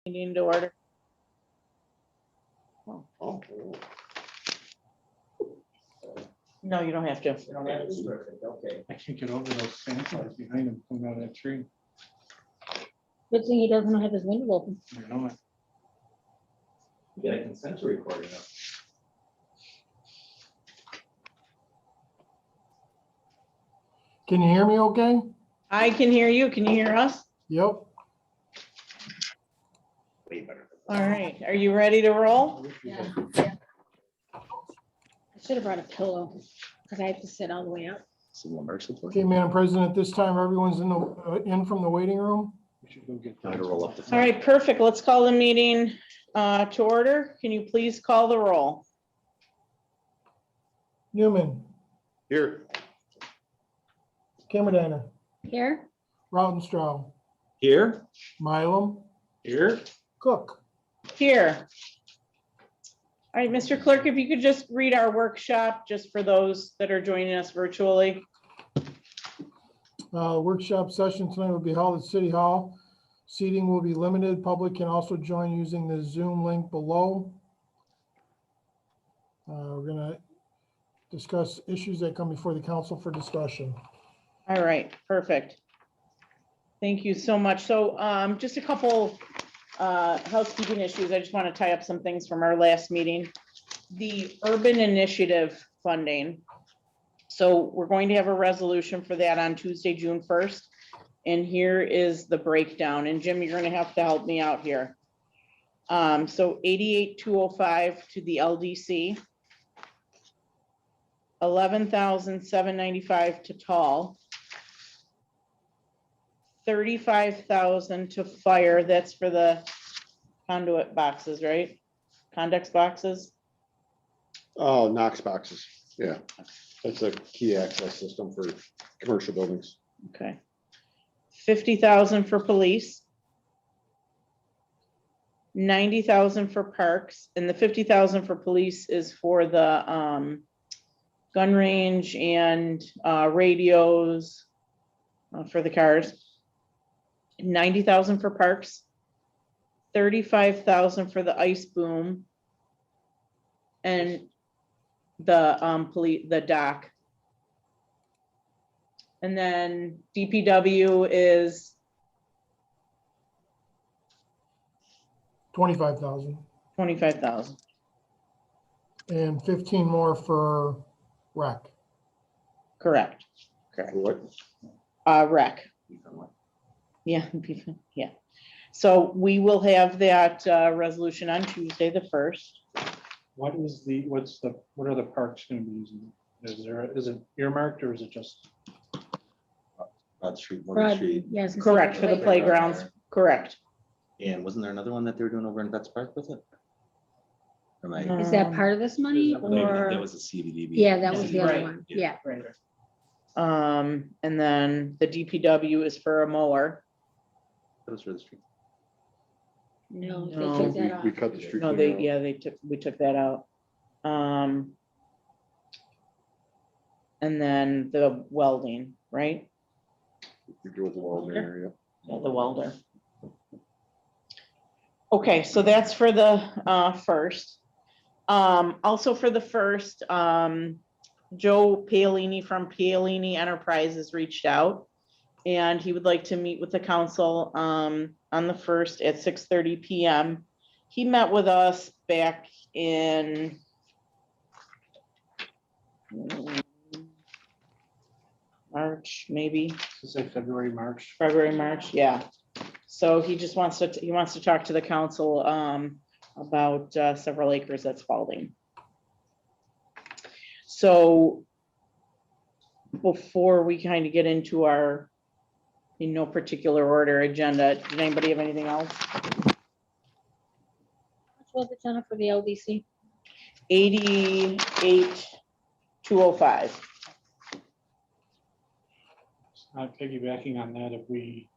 Meeting to order. Oh, No, you don't have to. okay. I can't get over those sandbars behind him coming out of that tree. Good thing he doesn't have his window open. You know, You got a consent recording up. Can you hear me okay? I can hear you. Can you hear us? Yep. Way better. All right. Are you ready to roll? Yeah. I should have brought a pillow because I have to sit all the way up. Okay, Madam President, at this time, everyone's in from the waiting room. we should go get. Time to roll up the. All right, perfect. Let's call the meeting to order. Can you please call the roll? Newman, Here. Cameron, Here, Rautenstrau, Here. Mylum, Here. Cook. Here. All right, Mr. Clerk, if you could just read our workshop, just for those that are joining us virtually. Workshop session tonight will be held at City Hall. Seating will be limited. Public can also join using the Zoom link below. We're gonna discuss issues that come before the council for discussion. All right, perfect. Thank you so much. So just a couple housekeeping issues. I just want to tie up some things from our last meeting. The urban initiative funding. So we're going to have a resolution for that on Tuesday, June 1st. And here is the breakdown. And Jim, you're going to have to help me out here. So 88,205 to the LDC. 11,795 to Tall. 35,000 to fire. That's for the conduit boxes, right? Condex boxes. Oh, Knox boxes, yeah. That's a key access system for commercial buildings. Okay. 50,000 for police. 90,000 for parks, and the 50,000 for police is for the gun range and radios for the cars. 90,000 for parks. 35,000 for the ice boom. And the dock. And then DPW is 25,000 25,000. and 15 more for rec. Correct. Correct. What? Rec. Yeah. Yeah. So we will have that resolution on Tuesday, the 1st. What is the, what are the parks gonna be using? Is it earmarked or is it just? Broad Street, Broad- Morgan Street. yes. Correct, for the playgrounds. Correct. And wasn't there another one that they were doing over in Vets Park with it? Or am I- Is that part of this money Maybe that or? was a CBDB. Yeah, that was the other Right. one. Yeah. Right. And then the DPW is for a mower. That was for the street. No, they No. took that We off. cut the street. No, cleaner out. we took that out. And then the welding, right? We do with the wall there, yeah. Yeah, the welder. Okay, so that's for the first. Also for the first, Joe Paolini from Paolini Enterprises reached out. And he would like to meet with the council on the 1st at 6:30 PM. He met with us back in March, maybe. Is it February, March? February, March, yeah. So he just wants to talk to the council about several acres at Spalding. So before we kind of get into our, in no particular order, agenda, did anybody have anything else? What's the agenda for the LDC? 88,205. Not piggybacking on that, have we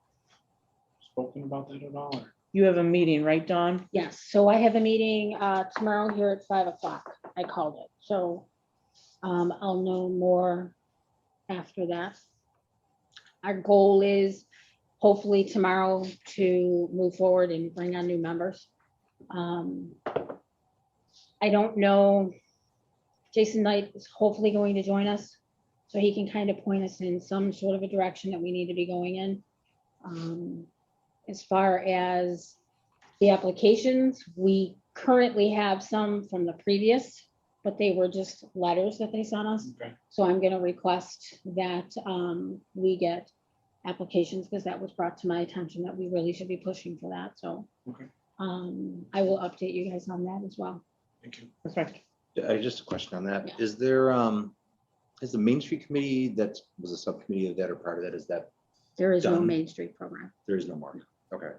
spoken about that at all? Or? You have a meeting, right, Dawn? Yes, so I have a meeting tomorrow here at 5 o'clock. I called it, so I'll know more after that. Our goal is hopefully tomorrow to move forward and bring on new members. I don't know, Jason Knight is hopefully going to join us, so he can kind of point us in some sort of a direction that we need to be going in. As far as the applications, we currently have some from the previous, but they were just letters that they sent us. Okay. So I'm gonna request that we get applications, because that was brought to my attention that we really should be pushing for that, so. Okay. I will update you guys on that as well. Thank you. Perfect. Just a question on that. Yeah. Is there, is the Main Street Committee that was a subcommittee of that or part of that, is that, There is no Done. Main Street program, there is no more? Okay,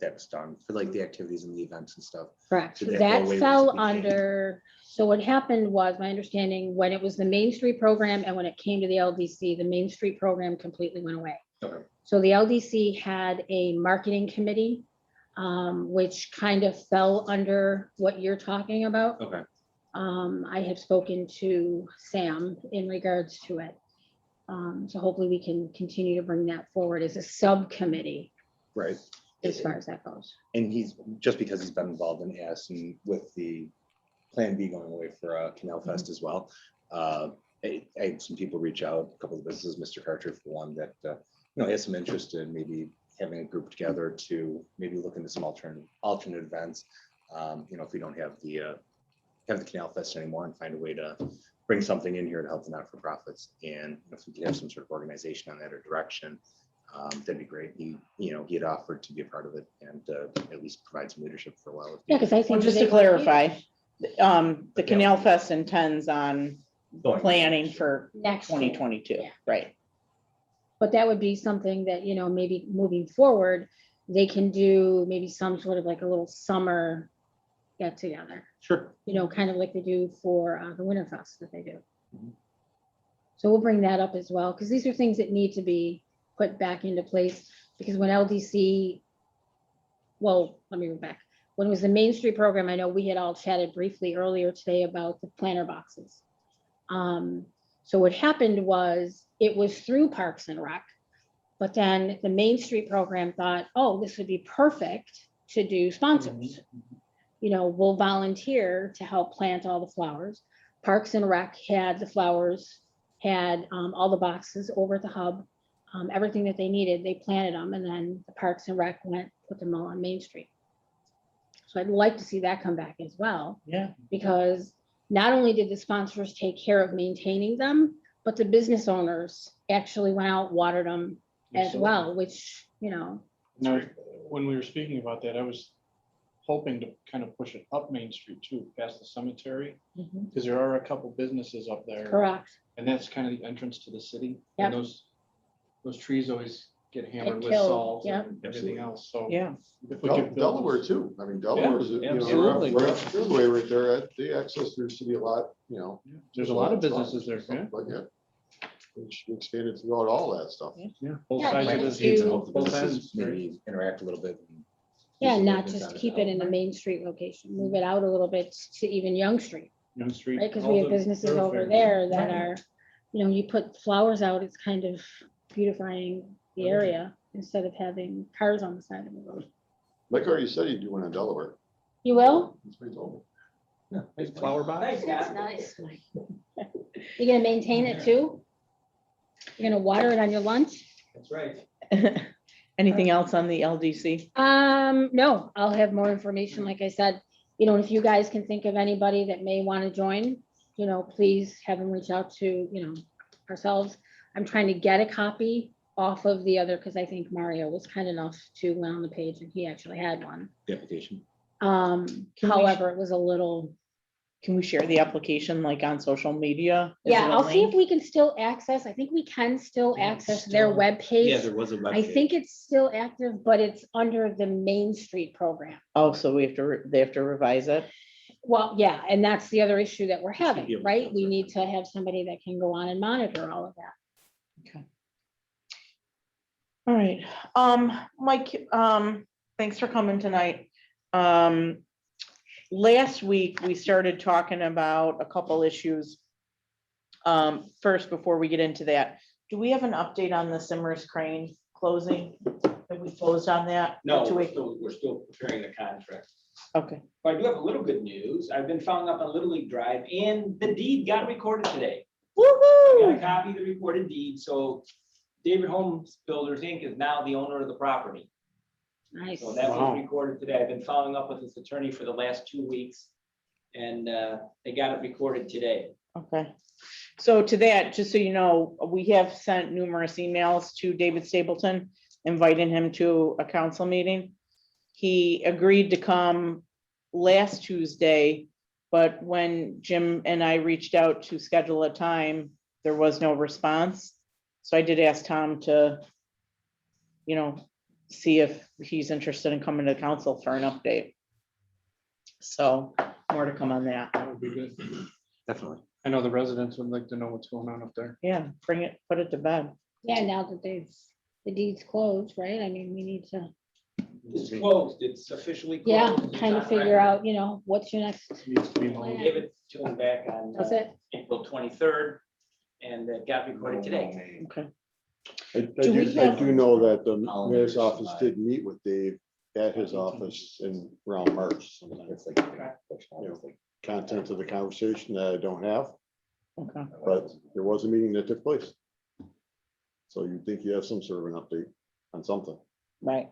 that's done for like the activities and the events and stuff. correct? Did that go That away fell once it became- under, so what happened was, my understanding, when it was the Main Street program and when it came to the LDC, the Main Street program completely went away. Okay. So the LDC had a marketing committee, which kind of fell under what you're talking about. Okay, I have spoken to Sam in regards to it. So hopefully we can continue to bring that forward as a subcommittee right. as far as that goes. And he's, just because he's been involved in AS and with the Plan B going away for Canal Fest as well. I had some people reach out, a couple of businesses, Mr. Carter for one, that, has some interest in maybe having a group together to maybe look into some alternate events. If we don't have the Canal Fest anymore, and find a way to bring something in here to help the not-for-profits. And if we could have some sort of organization on that or direction, that'd be great. He had offered to be a part of it and at least provide some leadership for a while. Yeah, because I Well, think. just to clarify, the Canal Fest intends on planning for Next year. 2022, Yeah. right? But that would be something that, maybe moving forward, they can do maybe some sort of like a little summer get together, Sure. kind of like they do for the Winterfest that they do. Mhm. So we'll bring that up as well, because these are things that need to be put back into place, because when LDC, well, let me go back. When it was the Main Street program, I know we had all chatted briefly earlier today about the planter boxes. So what happened was, it was through Parks and Rec, but then the Main Street program thought, oh, this would be perfect to do sponsors. We'll volunteer to help plant all the flowers. Parks and Rec had the flowers, had all the boxes over at the hub, everything that they needed, they planted them, and then the Parks and Rec put them all on Main Street. So I'd like to see that come back as well, Yeah. because not only did the sponsors take care of maintaining them, but the business owners actually went out, watered them as well, which, Now, when we were speaking about that, I was hoping to kind of push it up Main Street too, past the cemetery, because there are a couple businesses up there. correct. And that's kind of the entrance to the city. Yep. And those trees always get hammered with killed, salt yep. and everything else, so. Yeah. If we could build Delaware those- too. I mean, Delaware is, absolutely. right up the freeway right there. They access their city a lot, There's a lot of businesses there, yeah. But yeah. We should expand it throughout all that stuff. Yeah, both Yeah, sides like of the you- streets and Hope the both businesses ends. maybe interact a little bit. and Yeah, do some not things just on keep it in the Main Street location, move it out a little bit to even Young Street, Young Street. right? Because all we have the businesses over thoroughfares. there that are, you put flowers out, it's kind of beautifying the area instead of having cars on the side of the road. Like already said, you do one in Delaware. You will? That's what he told me. Yeah, nice flower box. That's nice. You gonna maintain it too? You're gonna water it on your lunch? That's right. Anything else on the LDC? No, I'll have more information, like I said, if you guys can think of anybody that may want to join, please have them reach out to, ourselves. I'm trying to get a copy off of the other, because I think Mario was kind enough to went on the page and he actually had one. The application. we- However, it was a little, Can we share the application like on social media? Is yeah, it a I'll see if link? we can still access, I think we can still Yeah, access their still- webpage. Yeah, there was a webpage. I think it's still active, but it's under the Main Street program. Oh, so they have to revise it? Well, yeah, and that's the other issue that we're Should be having, able to right? filter. We need to have somebody that can go on and monitor all of that. All right, Mike, thanks for coming tonight. Last week, we started talking about a couple issues. First, before we get into that, do we have an update on the Simmers Crane closing? Have we closed on that? No, Two we're weeks? still preparing the contract. Okay, But I do have a little good news. I've been following up on Little League Drive and the deed got recorded today. I got a woo-hoo, copy of the recorded deed, so David Holmes Builders Inc. is now the owner of the property. Nice. So that Wow. was recorded today. I've been following up with this attorney for the last 2 weeks. And they got it recorded today. okay. So to that, just so you know, we have sent numerous emails to David Stapleton, inviting him to a council meeting. He agreed to come last Tuesday, but when Jim and I reached out to schedule a time, there was no response. So I did ask Tom to, you know, see if he's interested in coming to council for an update. So more to come on that. That would be good. Definitely. I know the residents would like to know what's going on up there. Yeah, bring it, put it to bed. Yeah, now that the deed's closed, right? I mean, we need to, It's closed. It's officially closed. yeah, It's kind of on figure record. out, you know, what's your next, Needs to be We mowed. gave it to him back on that's it? April 23rd, and it got recorded today. Okay. I Do we do, I have- do know that the I'll mayor's never office survive. did meet with Dave at his office in around March. It's like, Content of the conversation that I don't have, Okay. but there was a meeting that took place. So you'd think you have some sort of an update on something, Right.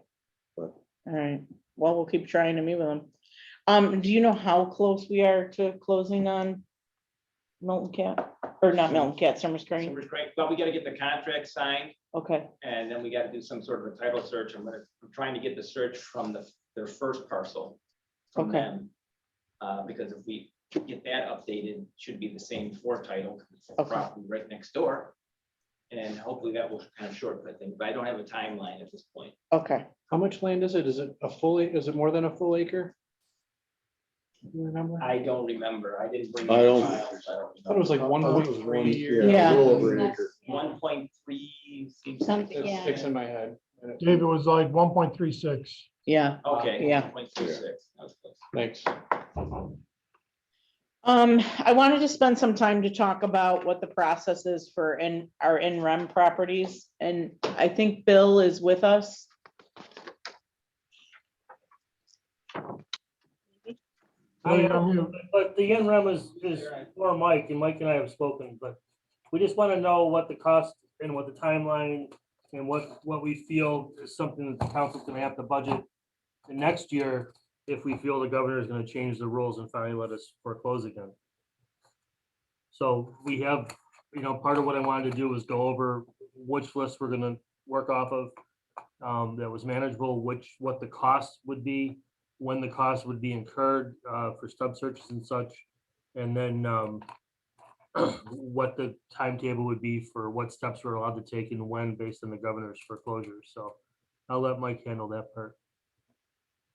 but All right. Well, we'll keep trying to meet with them. Do you know how close we are to closing on Milton Cat, or not Milton Cat, Summers Crane? So we're great. But we got to get the contract signed, Okay, and then we got to do some sort of a title search. I'm trying to get the search from their first parcel from Okay. them. Because if we get that updated, should be the same for title, 'cause it's the Okay. property right next door. And hopefully that will kind of shortcut things, but I don't have a timeline at this point. okay. How much land is it? Is it is it more than a full acre? You remember? I I don't remember. I didn't bring. I don't- thought it was like I think it was 1.3 one- or Yeah. A little over an acre. 1.3 seems. Something, yeah. six in my head. Dave, it was like 1.36. Yeah, Okay. Yeah. 1.36. That was close. Thanks. I wanted to spend some time to talk about what the process is for our in-rem properties, and I think Bill is with us. Bill, you're on mute. But the NREM is for Mike, and Mike and I have spoken, but we just want to know what the cost and what the timeline and what we feel is something that the council's gonna have to budget in next year if we feel the governor is gonna change the rules and finally let us foreclose again. So we have, you know, part of what I wanted to do was go over which list we're gonna work off of that was manageable, what the cost would be, when the cost would be incurred for stub searches and such, and then what the timetable would be for what steps we're allowed to take and when based on the governor's foreclosure. So I'll let Mike handle that part.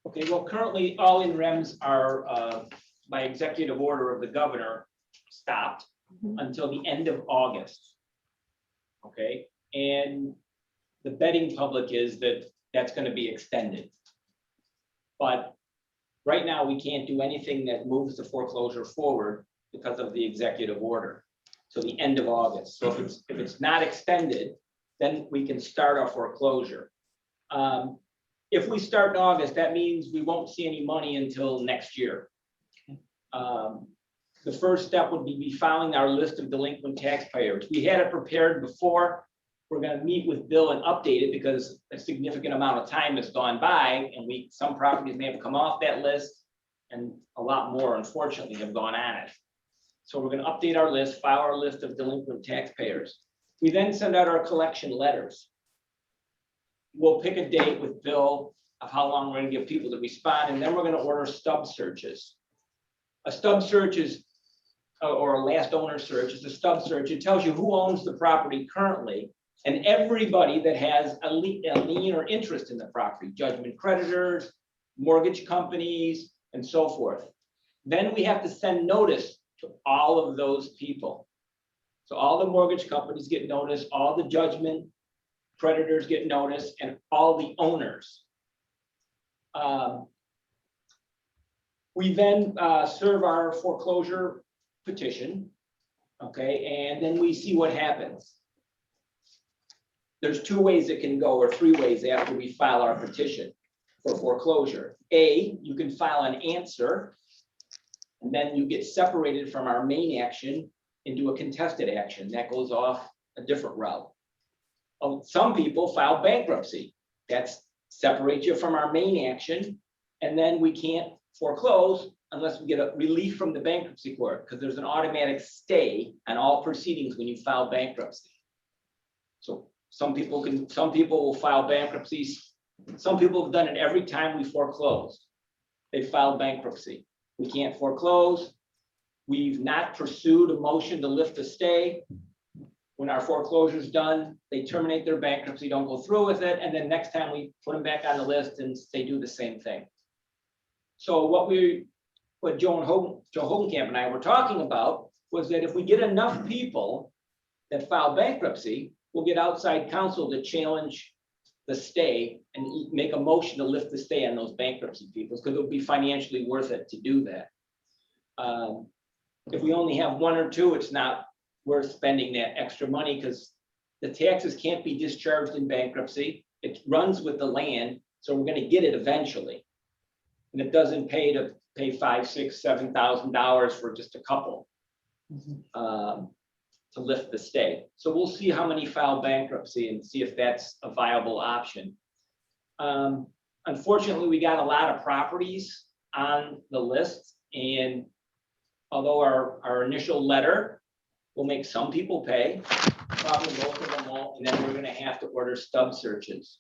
Okay, well, currently, all in REMs are, by executive order of the governor, stopped Mhm. until the end of August. Okay, and the betting public is that that's gonna be extended. But right now, we can't do anything that moves the foreclosure forward because of the executive order till the end of August. So if it's not extended, then we can start our foreclosure. If we start in August, that means we won't see any money until next year. The first step would be filing our list of delinquent taxpayers. We had it prepared before. We're gonna meet with Bill and update it because a significant amount of time has gone by and some properties may have come off that list and a lot more, unfortunately, have gone on it. So we're gonna update our list, file our list of delinquent taxpayers. We then send out our collection letters. We'll pick a date with Bill of how long we're gonna give people to respond, and then we're gonna order stub searches. A stub search is, or a last owner search is a stub search. It tells you who owns the property currently and everybody that has a lien or interest in the property, judgment creditors, mortgage companies, and so forth. Then we have to send notice to all of those people. So all the mortgage companies get notice, all the judgment creditors get notice, and all the owners. We then serve our foreclosure petition, okay, and then we see what happens. there's two ways it can go, or three ways after we file our petition for foreclosure. A, you can file an answer, and then you get separated from our main action into a contested action. That goes off a different route. Some people file bankruptcy. That's separates you from our main action, and then we can't foreclose unless we get a relief from the bankruptcy court, because there's an automatic stay on all proceedings when you file bankruptcy. So some people will file bankruptcies. Some people have done it every time we foreclose. They filed bankruptcy. We can't foreclose. We've not pursued a motion to lift the stay. When our foreclosure is done, they terminate their bankruptcy, don't go through with it, and then next time we put them back on the list and they do the same thing. So what Joe Hogenkamp and I were talking about was that if we get enough people that file bankruptcy, we'll get outside counsel to challenge the stay and make a motion to lift the stay on those bankruptcy people, because it'll be financially worth it to do that. If we only have one or two, it's not worth spending that extra money, because the taxes can't be discharged in bankruptcy. It runs with the land, so we're going to get it eventually. And it doesn't pay to pay $5,000, $6,000, $7,000 for just a couple to lift the stay. So we'll see how many file bankruptcy and see if that's a viable option. Unfortunately, we got a lot of properties on the list, and although our initial letter will make some people pay, probably most of them won't, and then we're going to have to order stub searches,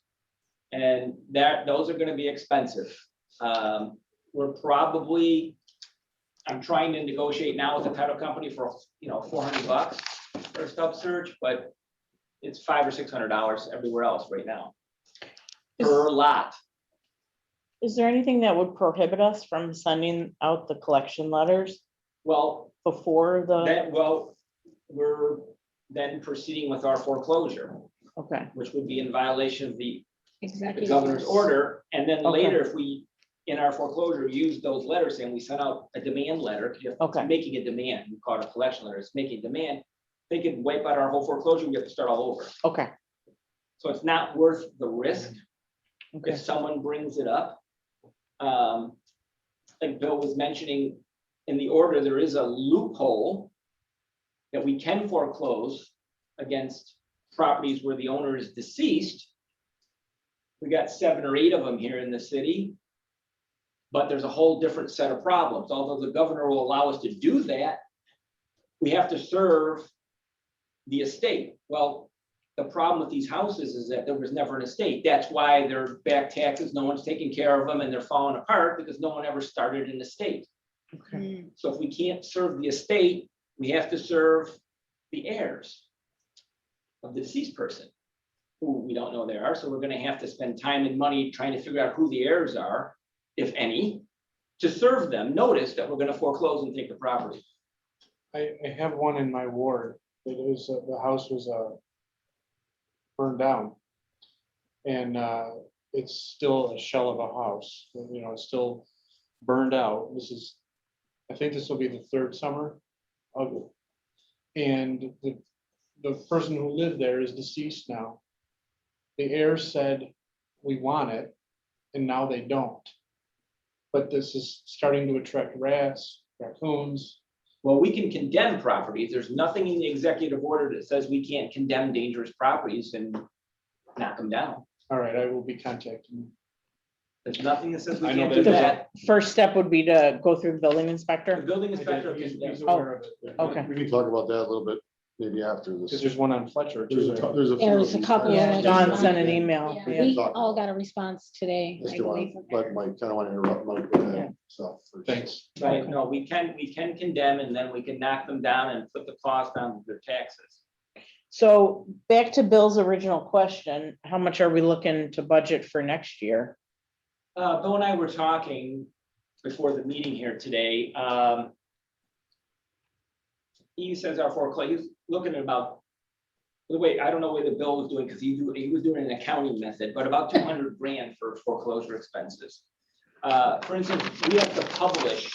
and those are going to be expensive. I'm trying to negotiate now with the title company for $400 for a stub search, but it's $500 or $600 everywhere else right now per lot. Is there anything that would prohibit us from sending out the collection letters Well, before the? We're then proceeding with our foreclosure, Okay, which would be in violation of the Executive. governor's order. And then Okay. later, if we, in our foreclosure, use those letters and we send out a demand letter, 'cause you're Okay. making a demand, we call it a collection letter, it's making a demand, they could wipe out our whole foreclosure, we have to start all over. okay, So it's not worth the risk okay. if someone brings it up. Like Bill was mentioning, in the order, there is a loophole that we can foreclose against properties where the owner is deceased. We got 7 or 8 of them here in the city, but there's a whole different set of problems. Although the governor will allow us to do that, we have to serve the estate. Well, the problem with these houses is that there was never an estate. That's why they're back taxes, no one's taking care of them, and they're falling apart because no one ever started an estate. Okay. So if we can't serve the estate, we have to serve the heirs of the deceased person, who we don't know they are. So we're going to have to spend time and money trying to figure out who the heirs are, if any, to serve them notice that we're going to foreclose and take the property. I have one in my ward. It was, the house was burned down. And it's still a shell of a house, it's still burned out. I think this will be the 3rd summer of it. And the person who lived there is deceased now. The heirs said, we want it, and now they don't. But this is starting to attract rats, raccoons. Well, we can condemn properties. There's nothing in the executive order that says we can't condemn dangerous properties and knock them down. All right, I will be contacting you. There's nothing that says we I know can't do that- that. First step would be to go through the building The inspector. building inspector He's can, aware of it. Okay. We can talk about that a little bit, maybe after Because this. there's one on Fletcher There's too. a, there's a. few There's of a these. couple of Yeah, them. John sent an email. Yeah, Yeah. we all got a response today. I Just don't believe, want, from but her. Mike, kind of want to interrupt Mike with Yeah. that stuff. first. Thanks. right, no, we can condemn, and then we can knock them down and put the cost on their taxes. So back to Bill's original question, how much are we looking to budget for next year? Bill and I were talking before the meeting here today. He says our foreclosure, he's looking at about, the way, I don't know what the bill was doing, because he was doing an accounting method, but about 200 grand for foreclosure expenses. For instance, we have to publish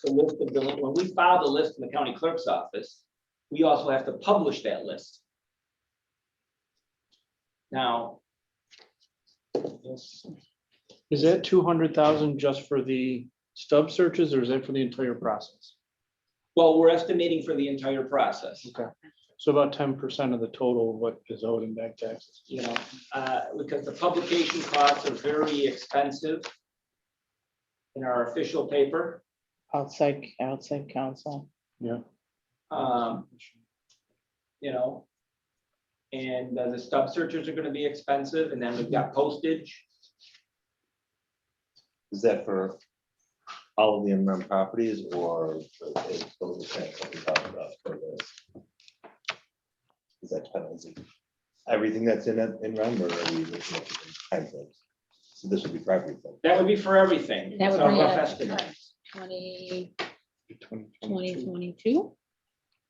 the list of delinquent, when we file the list in the county clerk's office, we also have to publish that list. Now, Is that 200,000 just for the stub searches or is that for the entire process? well, we're estimating for the entire process, Okay, so about 10% of the total of what is owed in back taxes. you know, because the publication costs are very expensive in our official paper. Outside counsel. Yeah. You know, and the stub searches are gonna be expensive, and then we've got postage. Is that for all of the in-rem properties or is those the same that we talked about for this? Is that penalty? Everything that's in it in rem or are we looking at different time frames? So this would be property. That would be for everything. That would It's our bring it rough up estimate. to 2022. 2022.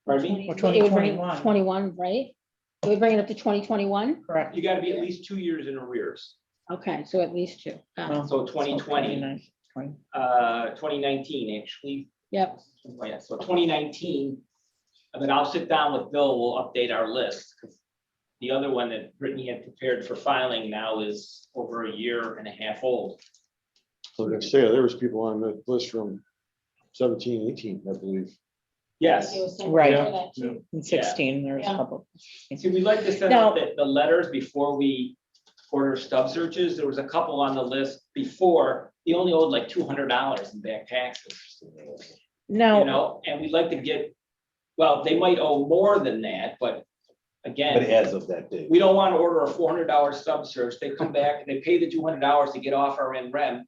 Pardon me? Or It would bring 2021. 21, right? It would bring it up to 2021. Correct. You gotta be at least 2 years in arrears. Okay, so at least two. Got it. So 2020, 2019, actually. Yep. Oh, yeah, so 2019, and then I'll sit down with Bill, we'll update our list. The other one that Brittany had prepared for filing now is over a year and a half old. So they say there was people on the list from 17, 18, I believe. Yes, Right. Yeah. In 16, there's a Yeah. couple. see, we like to send out the letters before we order stub searches. There was a couple on the list before, he only owed like $200 in back taxes. You Now, know, and we'd like to get, well, they might owe more than that, but But again, as of that date. we don't want to order a $400 sub search. They come back and they pay the $200 to get off our in rem,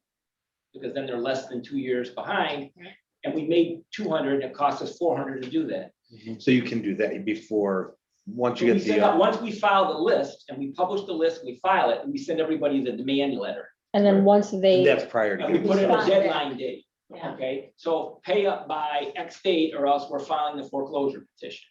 because then they're less than 2 years behind. And we made 200, it cost us 400 to do that. So you can do that before, once you We get send the. out, once we file the list and we publish the list, we file it, and we send everybody the demand letter. And then once And they, that's prior to. And we getting put in a started. deadline date, yeah, okay? So pay up by X date or else we're filing the foreclosure petition.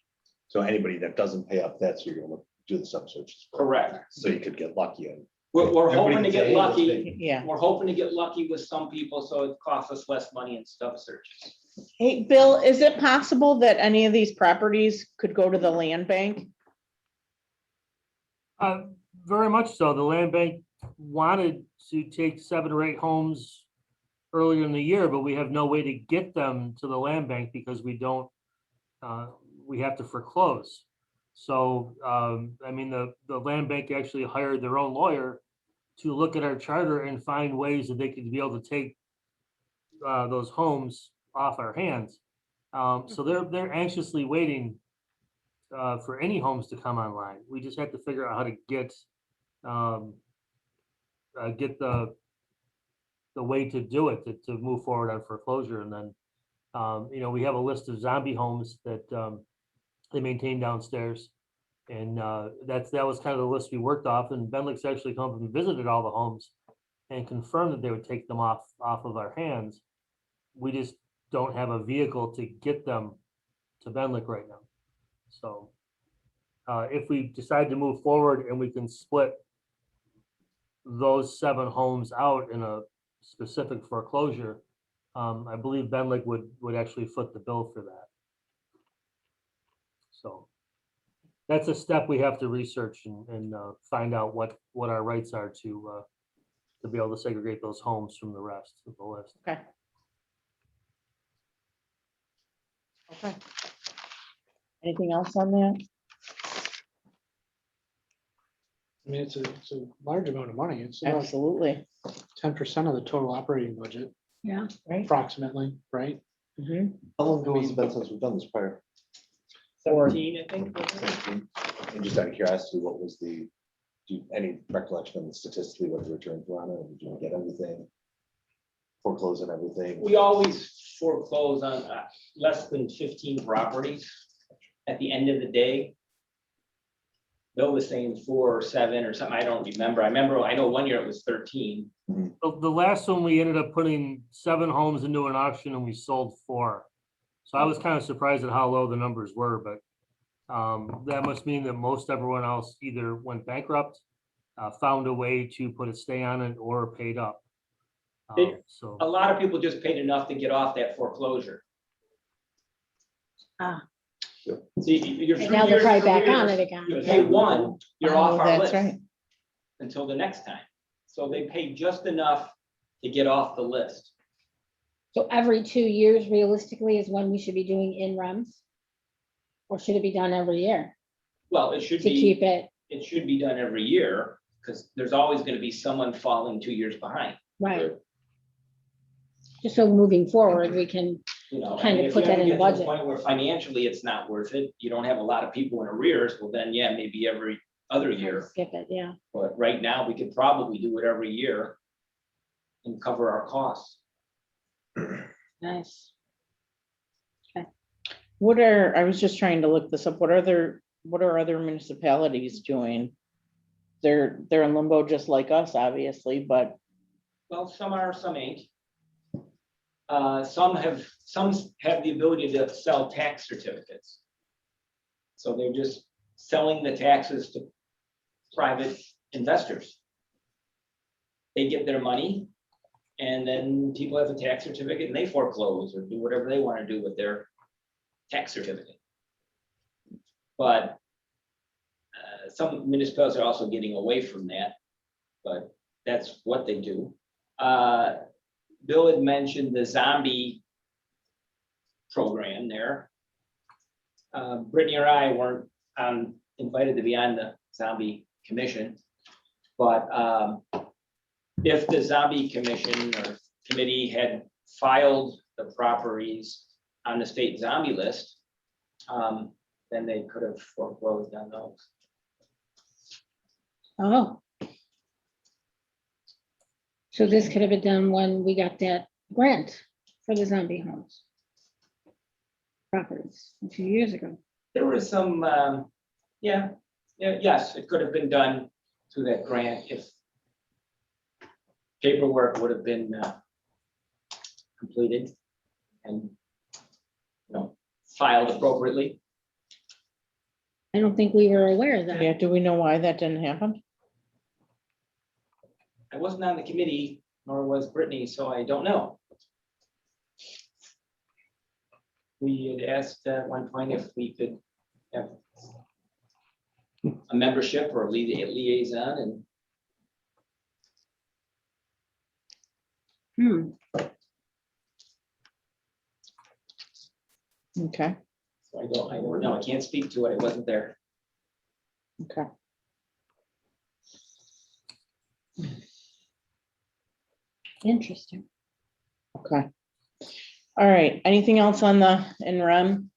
So anybody that doesn't pay up, that's who you're gonna do the sub searches. for. Correct. So you could get lucky and. We're hoping Everybody to get can say, lucky. yeah. We're hoping to get lucky with some people, so it costs us less money in stub searches. Hey, Bill, is it possible that any of these properties could go to the land bank? Very much so. The land bank wanted to take 7 or 8 homes earlier in the year, but we have no way to get them to the land bank because we don't, we have to foreclose. So, I mean, the land bank actually hired their own lawyer to look at our charter and find ways that they could be able to take those homes off our hands. So they're anxiously waiting for any homes to come online. We just have to figure out how to get the way to do it, to move forward on foreclosure. And then, you know, we have a list of zombie homes that they maintain downstairs. And that was kind of the list we worked off, and Benlick's actually come and visited all the homes and confirmed that they would take them off of our hands. We just don't have a vehicle to get them to Benlick right now. So if we decide to move forward and we can split those 7 homes out in a specific foreclosure, I believe Benlick would actually foot the bill for that. So that's a step we have to research and find out what our rights are to be able to segregate those homes from the rest of the list. Okay. Okay. Anything else on that? I mean, it's a large amount of money. It's about Absolutely. 10% of the total operating budget, yeah. Right. approximately, right? Mhm. How long has it been since we've done this prior? 17, I think. wasn't it? And just out of curiosity, what was any recollection of statistically what the returns were on it? Did you get everything? Foreclose on everything? We always foreclose on less than 15 properties at the end of the day. Bill was saying 4 or 7 or something. I don't remember. I know one year it was 13. The last one, we ended up putting 7 homes into an auction and we sold 4. So I was kind of surprised at how low the numbers were, but that must mean that most everyone else either went bankrupt, found a way to put a stay on it, or paid up. So A lot of people just paid enough to get off that foreclosure. Ah. See, you're And 3 now they're years probably in back on arrears. it again. You pay one, you're off Oh, our that's list. right. until the next time. So they pay just enough to get off the list. So every 2 years realistically is when we should be doing in rems? Or should it be done every year Well, it should to be, keep it, it should be done every year, because there's always gonna be someone falling 2 years behind, right? Just so moving forward, we can, you know. Kind of and if put you that ever in the get to budget. Point where financially it's not worth it, you don't have a lot of people in arrears, well then, yeah, maybe every other year. skip it, yeah. But right now, we could probably do it every year and cover our costs. Nice. I was just trying to look this up. What are other municipalities doing? They're in limbo just like us, obviously, but Well, some are, some ain't. Some have the ability to sell tax certificates. So they're just selling the taxes to private investors. They get their money, and then people have a tax certificate and they foreclose or do whatever they want to do with their tax certificate. But some municipalities are also getting away from that, but that's what they do. Bill had mentioned the zombie program there. Brittany or I weren't invited to be on the zombie commission, but if the zombie commission or committee had filed the properties on the state zombie list, then they could have foreclosed on those. Oh. So this could have been done when we got that grant for the zombie homes. Properties a few years ago. There was some, yes, it could have been done through that grant if paperwork would have been completed and, filed appropriately. I don't think we were aware of that. yeah, do we know why that didn't happen? I wasn't on the committee, nor was Brittany, so I don't know. We had asked at one point if we could have a membership or a liaison, and Okay, so I don't know. I can't speak to it. I wasn't there. okay. Interesting. Okay. All right, anything else on the in rem?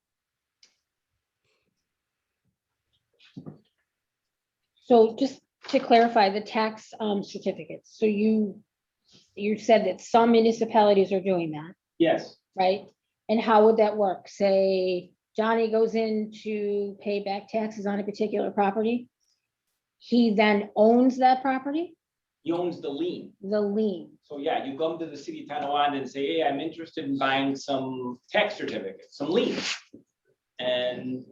So just to clarify, the tax certificates, so you said that some municipalities are doing that, Yes, right? And how would that work? Say Johnny goes in to pay back taxes on a particular property. He then owns that property, he owns the lien. the lien. So yeah, you come to the city of Tonawanda and say, hey, I'm interested in buying some tax certificates, some liens. And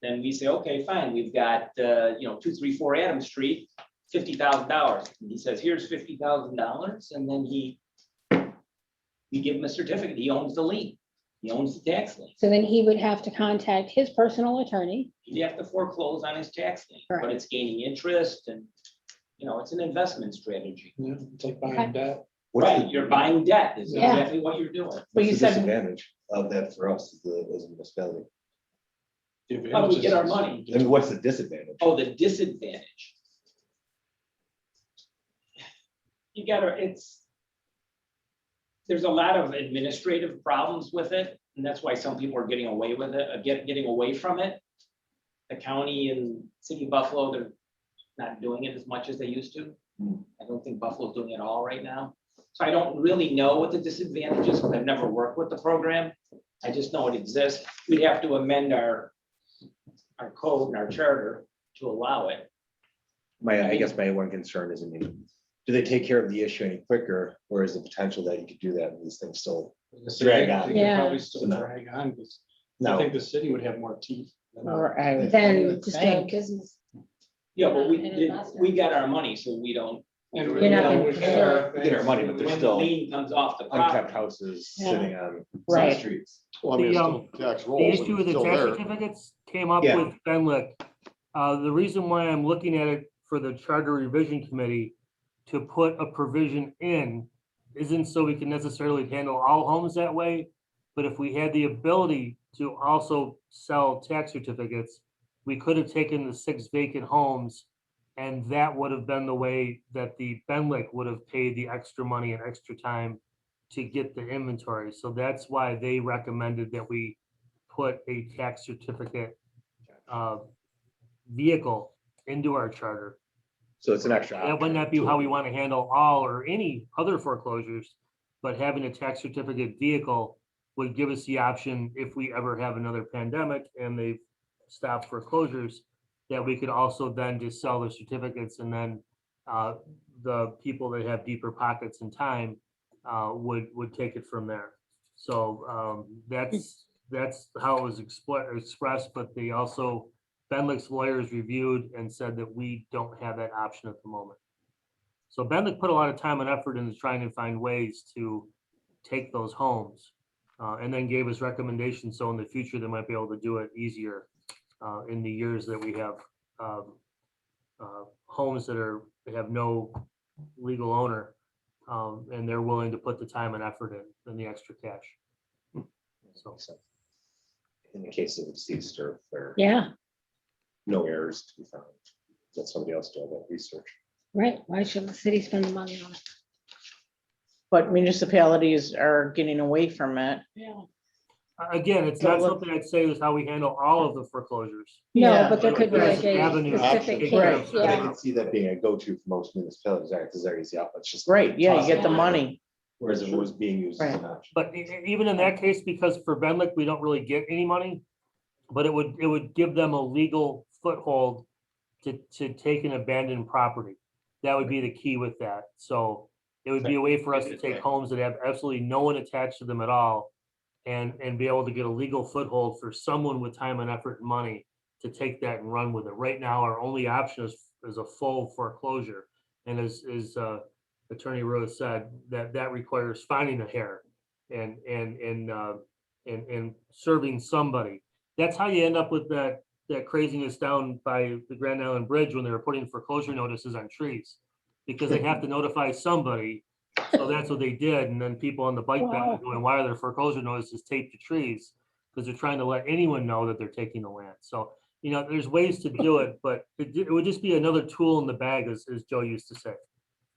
then we say, okay, fine, we've got, 234 Adams Street, $50,000. And he says, here's $50,000. And then we give him a certificate. He owns the lien. He owns the tax lien. So then he would have to contact his personal attorney. He'd have to foreclose on his tax lien, but Correct. it's gaining interest and, it's an investment strategy. Yeah, it's like Okay. buying debt. Right, you're buying debt is Yeah. exactly what you're doing. But you What's the said, disadvantage of that for us as a municipality? How do we get our money? I mean, what's the disadvantage? Oh, the disadvantage. There's a lot of administrative problems with it, and that's why some people are getting away with it, getting away from it. The county and city of Buffalo, they're not doing it as much as they used to. I don't think Buffalo's doing it all right now. So I don't really know what the disadvantage is, because I've never worked with the program. I just know it exists. We'd have to amend our code and our charter to allow it. I guess my one concern is, do they take care of the issue any quicker, or is the potential that you could do that and these things still drag on? They could Yeah. probably still drag on, because I No, think the city would have more teeth. or I would Then just a think. business. Yeah, but An investor. we got our money, so we don't. And You're not we gonna would have- we get our money, but there's When the still lien comes off the unkept property. houses Yeah. sitting on Right. some streets. Well, I mean, it's The, still tax The rolls. issue and with the it's still tax there. certificates came up Yeah. with Benlick. The reason why I'm looking at it for the Charter Revision Committee to put a provision in isn't so we can necessarily handle all homes that way, but if we had the ability to also sell tax certificates, we could have taken the 6 vacant homes, and that would have been the way that the Benlick would have paid the extra money and extra time to get the inventory. So that's why they recommended that we put a tax certificate vehicle into our charter. So it's an extra. That would not be how we want to handle all or any other foreclosures, but having a tax certificate vehicle would give us the option if we ever have another pandemic and they've stopped foreclosures, that we could also then just sell the certificates, and then the people that have deeper pockets and time would take it from there. So that's how it was expressed, but they also, Benlick's lawyers reviewed and said that we don't have that option at the moment. So Benlick put a lot of time and effort into trying to find ways to take those homes, and then gave us recommendations. So in the future, they might be able to do it easier in the years that we have homes that have no legal owner, and they're willing to put the time and effort in and the extra cash. So In the case of deceased, or if there are Yeah, no errors to be found, let somebody else do all that research. right. Why should the city spend the money on it? But municipalities are getting away from it. Yeah. again, it's So not look- something I'd say is how we handle all of the foreclosures. No, Yeah. but there could be like a Avenue specific option. case, But I yeah. can see that being a go-to for most municipalities, right? Because there is the outlets just. Right, yeah, you get the toss it. money. Whereas if it was being used as an option. But even in that case, because for Benlick, we don't really get any money, but it would give them a legal foothold to take an abandoned property. That would be the key with that. So it would be a way for us to take homes that have absolutely no one attached to them at all, and be able to get a legal foothold for someone with time and effort and money to take that and run with it. Right now, our only option is a full foreclosure. And as Attorney Rose said, that requires finding a hair and serving somebody. That's how you end up with that craziness down by the Grand Island Bridge when they were putting foreclosure notices on trees, because they have to notify somebody. So that's what they did. And then people on the bike path Wow. are going, why are there foreclosure notices taped to trees? Because they're trying to let anyone know that they're taking the land. So, there's ways to do it, but it would just be another tool in the bag, as Joe used to say.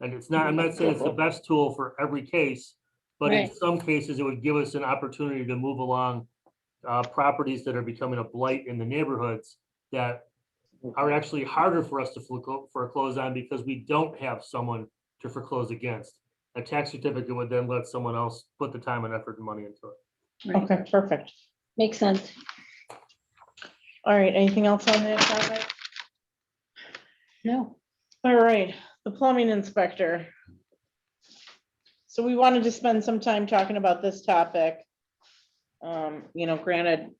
And I'm not saying it's the best tool for every case, but in Right. some cases, it would give us an opportunity to move along properties that are becoming a blight in the neighborhoods that are actually harder for us to foreclose on, because we don't have someone to foreclose against. A tax certificate would then let someone else put the time and effort and money into it. Right. Okay, perfect. Makes sense. All right, anything else on that topic? No, All right, the plumbing inspector. So we wanted to spend some time talking about this topic. Granted,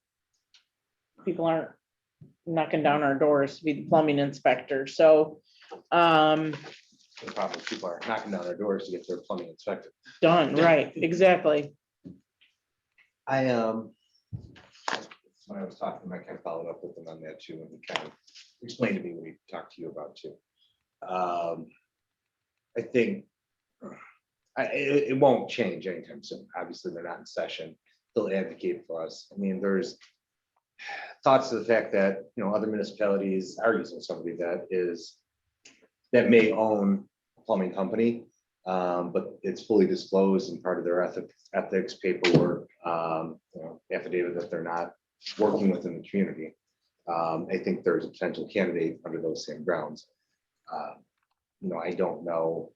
people aren't knocking down our doors to be the plumbing inspector, so The problem is people are knocking down their doors to get their plumbing inspected. done, right, exactly. When I was talking to Mike, I followed up with him on that too, and he kind of explained to me what he talked to you about too. I think it won't change anytime soon. Obviously, they're not in session. They'll advocate for us. I mean, there's thoughts to the fact that, other municipalities are using somebody that may own a plumbing company, but it's fully disclosed and part of their ethics paperwork, affidavit that they're not working within the community. I think there's a potential candidate under those same grounds. I don't know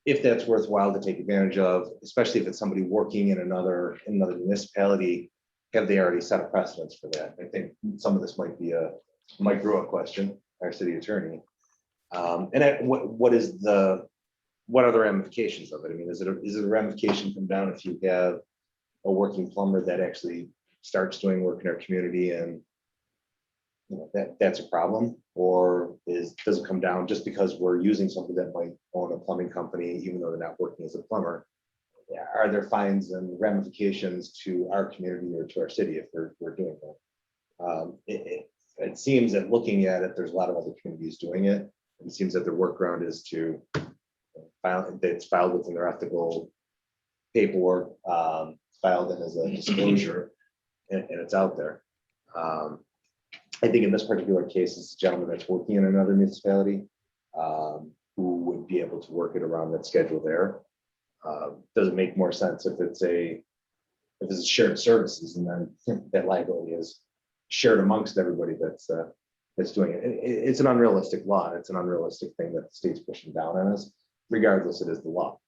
if that's worthwhile to take advantage of, especially if it's somebody working in another municipality. Have they already set a precedence for that? I think some of this might be a Mike Ruick question, our city attorney. What are the ramifications of it? I mean, is it a ramification come down if you have a working plumber that actually starts doing work in our community, and that's a problem? Or does it come down just because we're using somebody that might own a plumbing company, even though they're not working as a plumber? Are there fines and ramifications to our community or to our city if we're doing that? It seems that looking at it, there's a lot of other communities doing it. It seems that their workaround is to file, it's filed within their ethical paperwork, filed in as a disclosure, and it's out there. I think in this particular case, it's a gentleman that's working in another municipality, who would be able to work it around that schedule there. Does it make more sense if it's shared services, and then that liability is shared amongst everybody that's doing it. It's an unrealistic law. It's an unrealistic thing that the state's pushing down on us. Regardless, it is the law.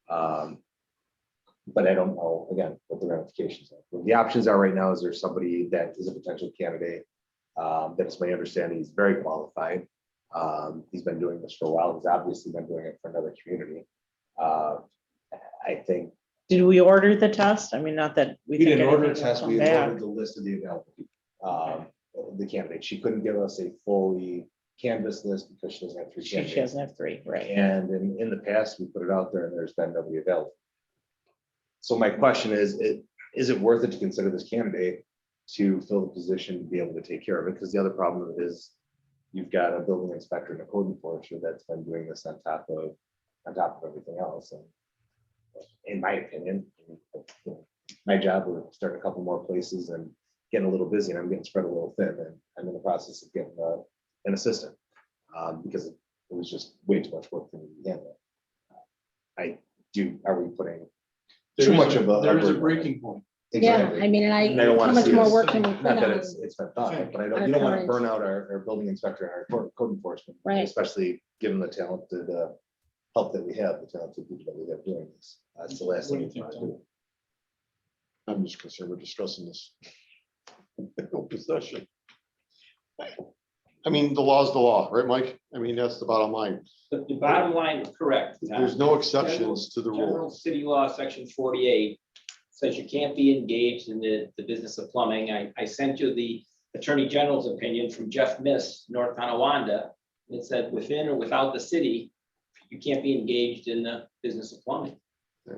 But I don't know, again, what the ramifications are. What the options are right now is there's somebody that is a potential candidate. That is my understanding, he's very qualified. He's been doing this for a while. He's obviously been doing it for another community. I think. Did we order the test? I mean, not that We didn't think order a anything will test, come we had back. ordered the list of the available people, the candidates. She couldn't give us a fully canvas list because she doesn't have three She candidates. doesn't have three, right? And in the past, we put it out there and there's been nobody available. So my question is it worth it to consider this candidate to fill the position to be able to take care of it? Because the other problem is you've got a building inspector and a code enforcer that's been doing this on top of everything else. And in my opinion, my job, we're starting a couple more places and getting a little busy, and I'm getting spread a little thin, and I'm in the process of getting an assistant because it was just way too much work for me to handle. Are we putting too much of a? There is a burden on it? breaking point. Yeah, Exactly. I mean, and And I don't how wanna much see more us- work can we put Not that on? it's been thought, but Our you don't want to current- burn out our building inspector and our code enforcement. Right. Especially given the talented help that we have, the talented people that we have doing this. That's the last What thing do we you want to think, do. I'm just concerned we're discussing this. No possession. I mean, the law's the law, right, Mike? I mean, that's the bottom line. The bottom line is correct. There's no exceptions to the General rule. City Law, section 48, says you can't be engaged in the business of plumbing. I sent you the Attorney General's opinion from Jeff Miss, North Tonawanda. It said within or without the city, you can't be engaged in the business of plumbing.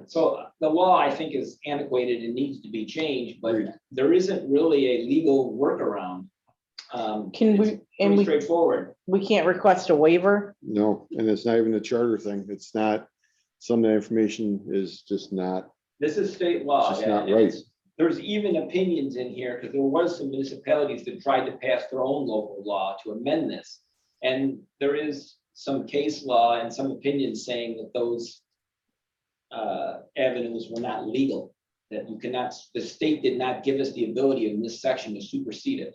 So the law, I think, is antiquated and needs to be changed, but Agreed. there isn't really a legal workaround. Can It's we, and pretty we straightforward. can't request a waiver? No, and it's not even a charter thing. It's not, some of the information is just not, This is state law. It's just not and right. There's even opinions in here, because there was some municipalities that tried to pass their own local law to amend this. And there is some case law and some opinions saying that those avenues were not legal, that you cannot, the state did not give us the ability in this section to supersede it.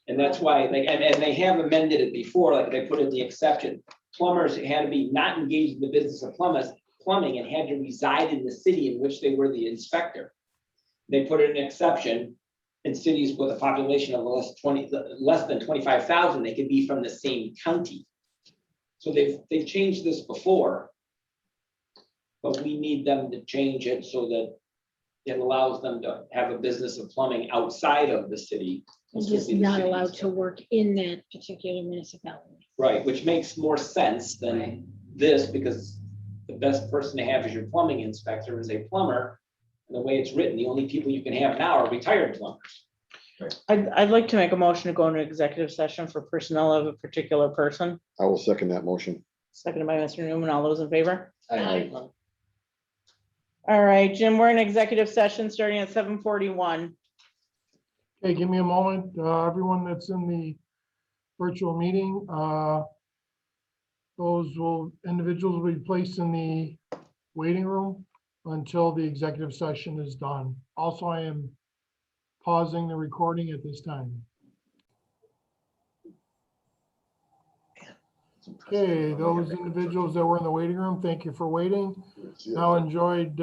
And that's why, like, and they have amended it before, like they put in the exception. Plumbers had to be not engaged in the business of plumbing and had to reside in the city in which they were the inspector. They put in an exception in cities with a population of less than 25,000, they could be from the same county. So they've changed this before. But we need them to change it so that it allows them to have a business of plumbing outside of the city. And just not allowed to work in that particular municipality. Right, which makes more sense Right. than this, because the best person to have as your plumbing inspector is a plumber. And the way it's written, the only people you can have now are retired plumbers. I'd like to make a motion to go into executive session for personnel of a particular person. I will second that motion. Seconded by Mr. Newman. All those in favor? Aye. All right, Jim, we're in executive session starting at 7:41. Okay, give me a moment. Everyone that's in the virtual meeting, individuals will be placed in the waiting room until the executive session is done. Also, I am pausing the recording at this time. Okay, those individuals that were in the waiting room, thank you for waiting. Now enjoyed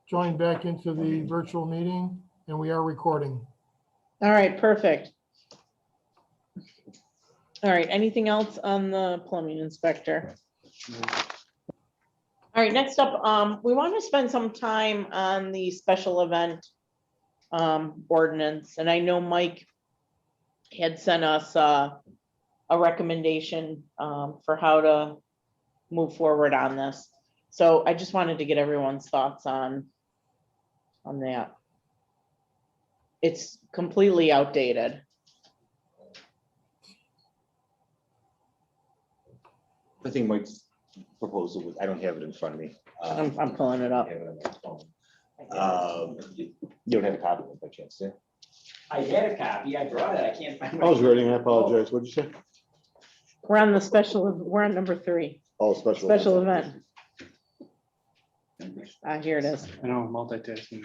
join back into the virtual meeting, and we are recording. All right, perfect. All right, anything else on the plumbing inspector? All right, next up, we want to spend some time on the special event ordinance, and I know Mike had sent us a recommendation for how to move forward on this. So I just wanted to get everyone's thoughts on that. It's completely outdated. I think Mike's proposal was, I don't have it in front of me. I'm pulling it up. I have it on my phone. You don't have a copy of it by chance, do you? I had a copy, I brought it, I can't find. I was reading, I apologize. What'd you say? We're on the special, we're on number 3, Oh, special. special event. Here it is. I know, multitasking.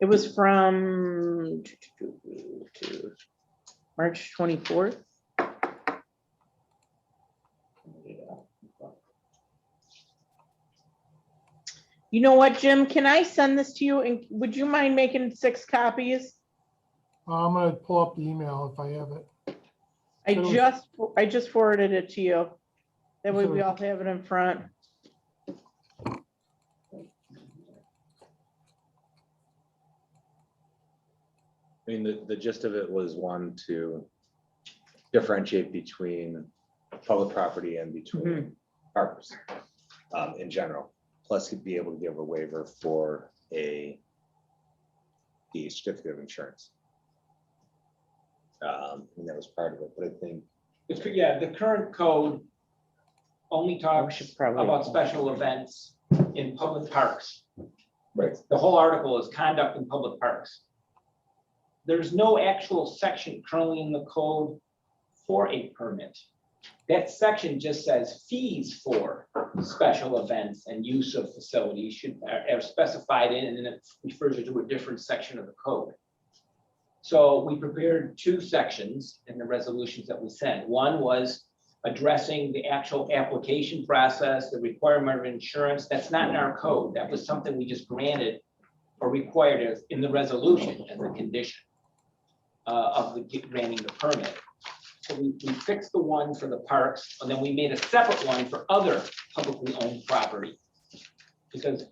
It was from March 24th. You know what, Jim, can I send this to you and would you mind making 6 copies? I'm gonna pull up the email if I have it. I just forwarded it to you. That way we all have it in front. I mean, the gist of it was one to differentiate between public property and between parks in general. Plus, he'd be able to give a waiver for the certificate of insurance. And that was part of it, but I think Yeah, the current code only talks should probably- about special events in public parks. Right. The whole article is conduct in public parks. There's no actual section currently in the code for a permit. That section just says fees for special events and use of facilities are specified in, and then it refers to a different section of the code. So we prepared 2 sections in the resolutions that we sent. One was addressing the actual application process, the requirement of insurance. That's not in our code. That was something we just granted or required in the resolution as a condition of the granting the permit. So we fixed the one for the parks, and then we made a separate one for other publicly owned property. Because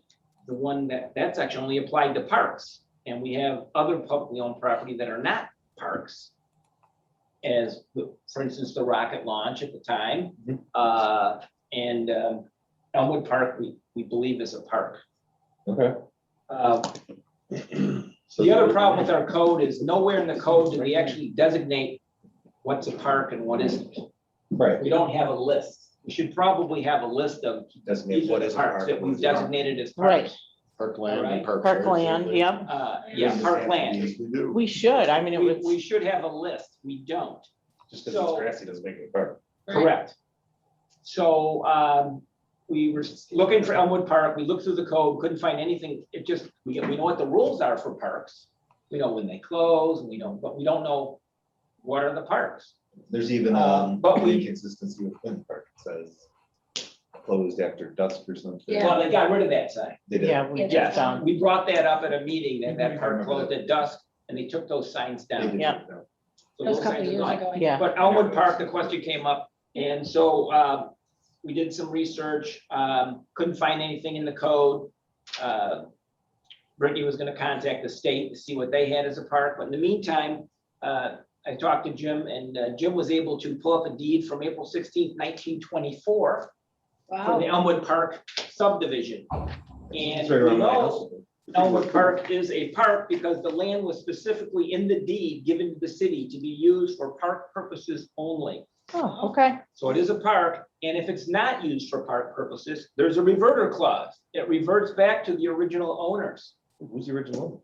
the one that section only applied to parks, and we have other publicly owned property that are not parks. As, for instance, the rocket launch at the time, and Elmwood Park, we believe is a park. okay. The other problem with our code is nowhere in the code do we actually designate what's a park and what isn't. Right. We don't have a list. We should probably have a list of Designate these are what the is a parks park, that what we've is not. designated as Right. parks. Parkland and park. Parkland, yep. Yeah, parkland. We do. We should, I mean, it We was, should have a list. We don't. Just because it's So- grassy doesn't make it a park. Correct. So we were looking for Elmwood Park. We looked through the code, couldn't find anything. It just, we know what the rules are for parks. We know when they close, and but we don't know what are the parks. There's even But an we- inconsistency with Flint Park. It says closed after dusk or something. Yeah. Well, they got rid of that sign. They did. yeah, we Yeah, just Yes, found, we brought that up at a meeting that park remember closed that. at dusk, and they took those signs They down. did Yeah. take it down. So That was a those couple signs are years gone. ago. I yeah. But Elmwood Park, the question came up, and so we did some research, couldn't find anything in the code. Brittany was gonna contact the state to see what they had as a park, but in the meantime, I talked to Jim, and Jim was able to pull up a deed from April 16th, 1924 for the Wow. Elmwood Park subdivision. And It's right we around my know house. Elmwood Park is a park because the land was specifically in the deed given to the city to be used for park purposes only. oh, okay. So it is a park, and if it's not used for park purposes, there's a reverter clause. It reverts back to the original owners. Who's the original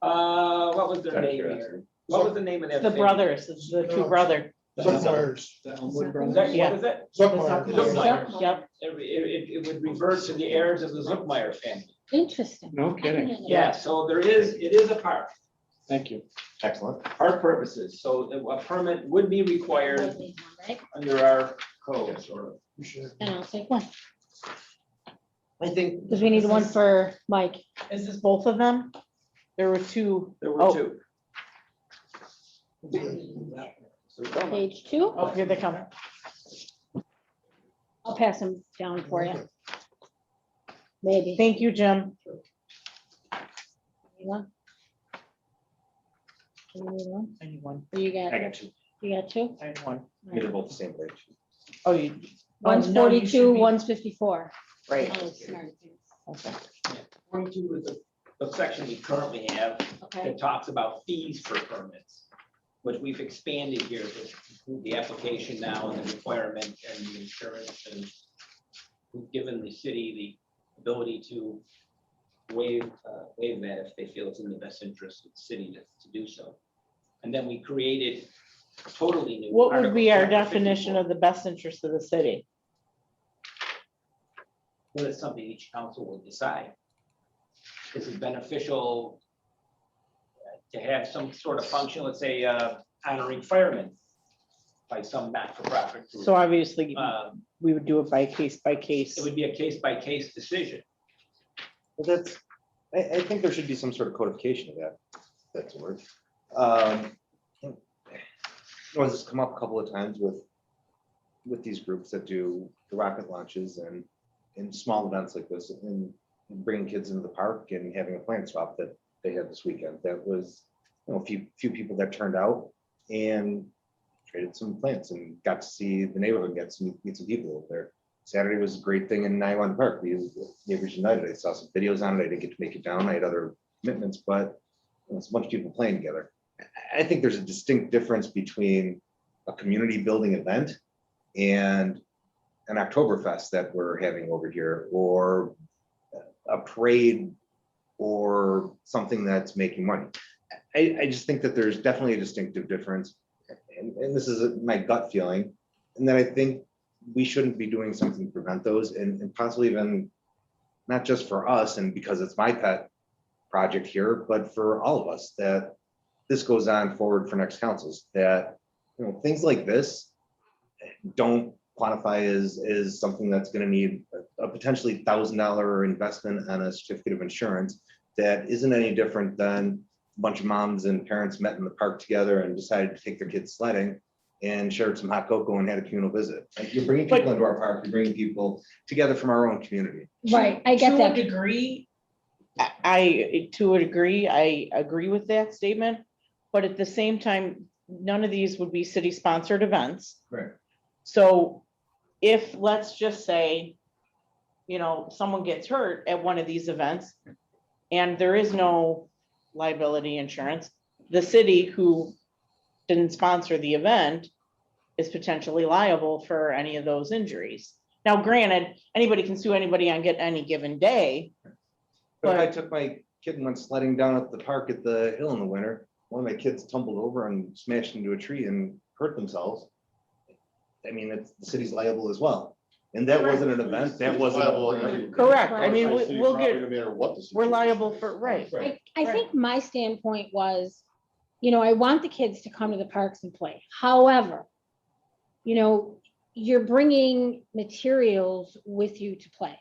What was their one? name here? What was the name of that? The family? brothers, it's the 2 brothers. Zuckmeyers. Is that- What Yeah. is it? Zuckmeyers. Yep, It would revert to the heirs of the Zuckmeyer family. Interesting. No kidding. Yeah, so it is a park, Thank you. Excellent. park purposes. So a permit would be required Right? under our code. And I'll take one, I think. because we need one for Mike. is this both of them? There were 2, There were Oh. 2. Page 2, oh, here they come. I'll pass them down for you. Maybe. Thank you, Jim. You want? You need one? I need one. Or you got, I got you. you got 2? I need one. They're both the same page. Oh, you. One's oh, no, you 42, should be- one's 54. Right, Oh, smart. okay. 22 is the section we currently have Okay, that talks about fees for permits, which we've expanded here to through the application now and the requirement and the insurance, and we've given the city the ability to waive that if they feel it's in the best interest of the city to do so. And then we created a totally new. What would be our Article definition 54. of the best interest of the city? Well, it's something each council will decide. Is it beneficial to have some sort of function, let's say, honoring firemen by some not-for-profit group? So obviously, Um, we would do it by case by case. It would be a case-by-case decision. Well, that's, I think there should be some sort of codification of that. That's a word. This has come up a couple of times with these groups that do the rocket launches and in small events like this, and bringing kids into the park and having a plant swap that they had this weekend. That was, a few people that turned out and traded some plants and got to see the neighborhood, meet some people over there. Saturday was a great thing in Niwan Park. We Neighbors United. I saw some videos on it. I didn't get to make it down. I had other commitments, but it's a bunch of people playing together. I think there's a distinct difference between a community building event and an Oktoberfest that we're having over here, or a parade, or something that's making money. I just think that there's definitely a distinctive difference. And this is my gut feeling, and that I think we shouldn't be doing something to prevent those, and possibly even not just for us and because it's my pet project here, but for all of us, that this goes on forward for next councils, that things like this don't quantify as something that's going to need a potentially $1,000 investment on a certificate of insurance that isn't any different than a bunch of moms and parents met in the park together and decided to take their kids sledding and shared some hot cocoa and had a communal visit. Like, you're bringing people into our park, you're bringing people together from our own community. Right, I get To that. a degree, to a degree, I agree with that statement, but at the same time, none of these would be city-sponsored events. Right. So if, let's just say, someone gets hurt at one of these events and there is no liability insurance, the city who didn't sponsor the event is potentially liable for any of those injuries. Now, granted, anybody can sue anybody on any given day. But if I took my kid and went sledding down at the park at the hill in the winter, one of my kids tumbled over and smashed into a tree and hurt themselves. I mean, the city's liable as well. And that wasn't an event, that wasn't. Correct. I mean, City we'll property, get, no matter what the we're situation liable is. for, right. I think my standpoint was, I want the kids to come to the parks and play. However, you're bringing materials with you to play.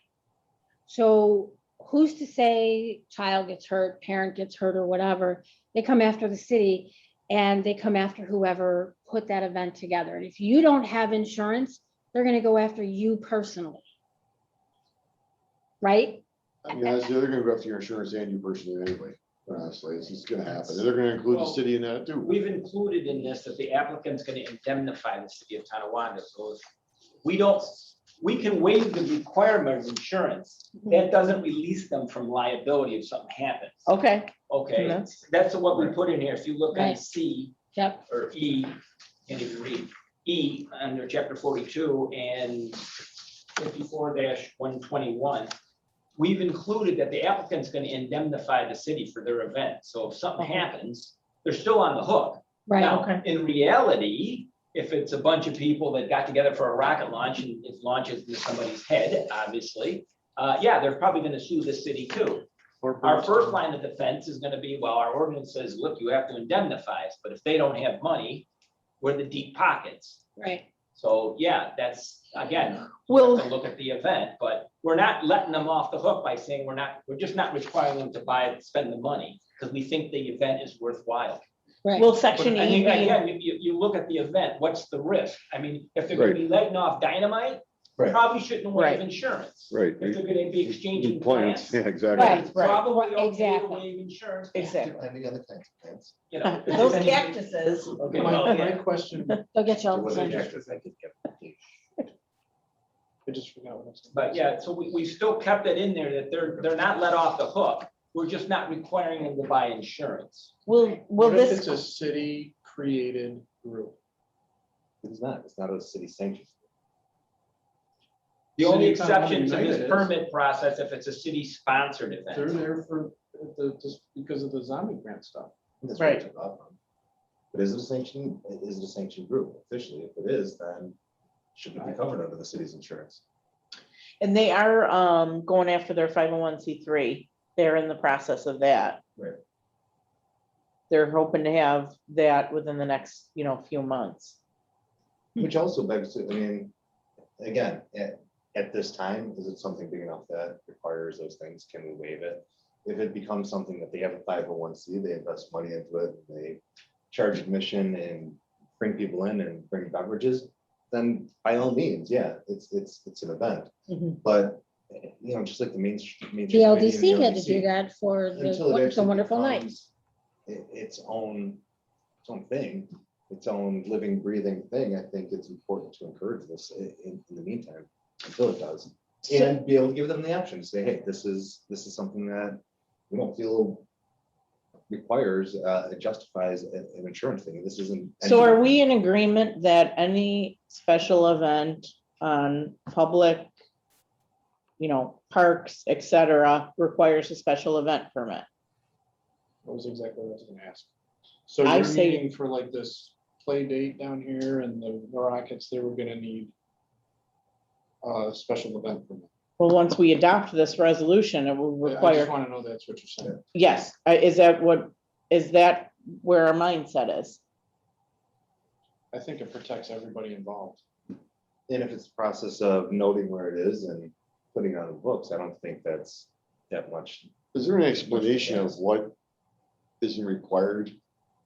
So who's to say child gets hurt, parent gets hurt or whatever, they come after the city and they come after whoever put that event together. And if you don't have insurance, they're going to go after you personally. Right? I mean, honestly, they're gonna go after your insurance and you personally anyway. Honestly, it's just gonna happen. And they're gonna include the city in that too. We've included in this that the applicant's going to indemnify the city of Tonawanda. So if we can waive the requirement of insurance. That doesn't release them from liability if something happens. Okay. Okay, That's- that's what we put in here. If you look on Right. C Yep. or E, can't even read, E under chapter 42 and 54-121. We've included that the applicant's going to indemnify the city for their event. So if something happens, they're still on the hook. Right. Now, Okay. in reality, if it's a bunch of people that got together for a rocket launch and it launches into somebody's head, obviously, they're probably going to sue the city too. Our first line of defense is going to be, well, our ordinance says, look, you have to indemnify us, but if they don't have money, we're the deep pockets. Right. So, that's, again, Well- we'll have to look at the event, but we're not letting them off the hook by saying we're just not requiring them to spend the money because we think the event is worthwhile. Right. Will But section I E mean, be, again, you look at the event, what's the risk? I mean, if they're gonna be letting off dynamite, Right. probably shouldn't waive Right. insurance. Right. If they're gonna be exchanging plants, Yeah, exactly. Right. it's probably okay to Exactly. waive insurance. exactly. Depending on the kinds of plants. Those cactuses. Okay, My well, my question, They'll get you all It the wasn't time. cactus, I could get. I just forgot what I was. But so we still kept it in there that they're not let off the hook. We're just not requiring them to buy insurance. Will What if this, it's a city created group? It's not. It's not a city sanction. The only City Council exception to this United is. permit process, if it's a city-sponsored They're event. there for, just because of the zombie grant stuff. That's what I Right. took off on. But is it a sanction? Is it a sanctioned group officially? If it is, then should it be covered under the city's insurance? And they are going after their 501c3. They're in the process of that. Right. They're hoping to have that within the next, few months. Which also begs to, I mean, again, at this time, is it something big enough that requires those things? Can we waive it? If it becomes something that they have a 501c, they invest money into it, they charge admission and bring people in and bring beverages, then by all means, yeah, it's an event. Mhm. But, just like the Main Street The Committee and LDC had to LDC, do that for until the it It's a actually Wonderful Night. becomes Its own thing, its own living, breathing thing, I think it's important to encourage this in the meantime, until it does. And be able to give them the option to say, hey, this is something that we don't feel requires, it justifies an insurance thing. This isn't. So are we in agreement that any special event on public, parks, et cetera, requires a special event permit? That was exactly what I was gonna ask. So I you're say- meeting for like this play date down here and the Rockets, they were gonna need a special event permit. Well, once we adopt this resolution, it will I just require, wanna know that's what you're saying. yes, is that where our mindset is? I think it protects everybody involved. And if it's the process of noting where it is and putting it on the books, I don't think that's that much. Is there an explanation of what isn't required?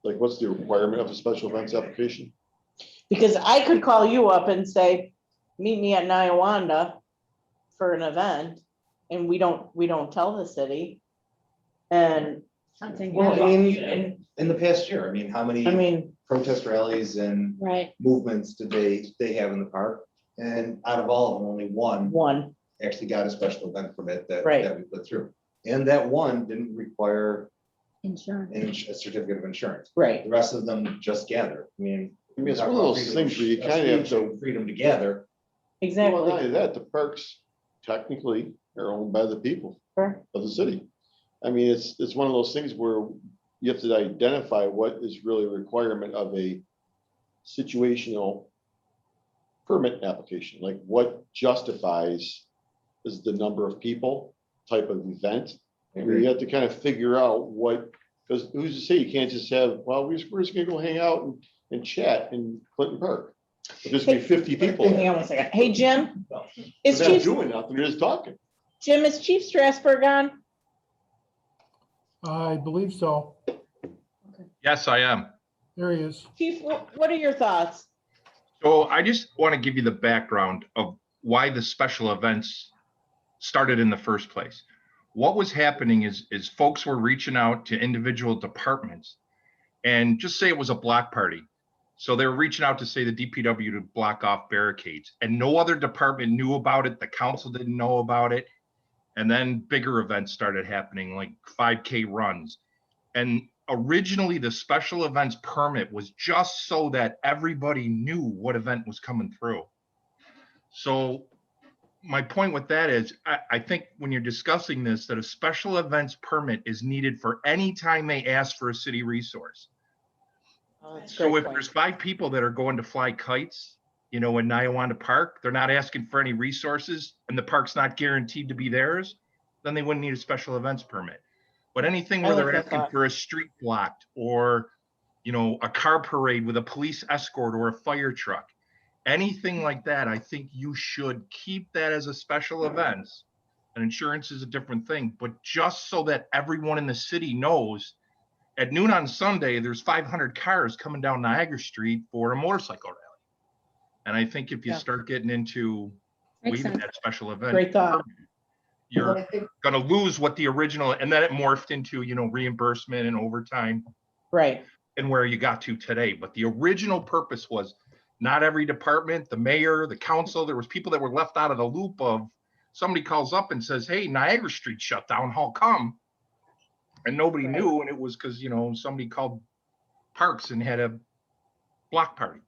Like, what's the requirement of a special events application? Because I could call you up and say, meet me at Niawanda for an event, and we don't tell the city. And, Something. Well, I happened. mean, in the past year, I mean, how many I mean, protest rallies and Right, movements did they have in the park? And out of all of them, only one one, actually got a special event permit that Right. we put through. And that one didn't require insurance. a certificate of insurance. right, The rest of them just gather. I mean. It's talk one of about those freedom things where you of kind of have speech to. and freedom to gather. Well, not exactly. only that, the parks technically are owned by the people Sure. of the city. I mean, it's one of those things where you have to identify what is really a requirement of a situational permit application, like what justifies is the number of people, type of event. I And agree. you have to kind of figure out what, because who's to say you can't just have, well, we're just gonna go hang out and chat in Clinton Park. There's gonna be 50 people. Hang on one second. Hey, Jim, is They're not Chief, doing nothing, they're just talking. Jim, is Chief Strasburg on? I believe so. Yes, I am. There he is. Chief, what are your thoughts? So I just want to give you the background of why the special events started in the first place. What was happening is folks were reaching out to individual departments and just say it was a block party. So they were reaching out to say the DPW to block off barricades, and no other department knew about it. The council didn't know about it. And then bigger events started happening, like 5K runs. And originally the special events permit was just so that everybody knew what event was coming through. So my point with that is, I think when you're discussing this, that a special events permit is needed for any time they ask for a city resource. Oh, that's a So great if point. there's 5 people that are going to fly kites, in Niawanda Park, they're not asking for any resources and the park's not guaranteed to be theirs, then they wouldn't need a special events permit. But anything I where like they're that asking thought. for a street blocked or, a car parade with a police escort or a fire truck, anything like that, I think you should keep that as a special event. And insurance is a different thing, but just so that everyone in the city knows, at noon on Sunday, there's 500 cars coming down Niagara Street for a motorcycle rally. And I think if you Yeah. start getting into Makes waiving sense. that special event, Great thought. you're gonna lose what the original, and then it morphed into, reimbursement and overtime Right, and where you got to today. But the original purpose was not every department, the mayor, the council, there was people that were left out of the loop of, somebody calls up and says, hey, Niagara Street shut down, how come? And nobody Right. knew, and it was because, somebody called Parks and had a block party.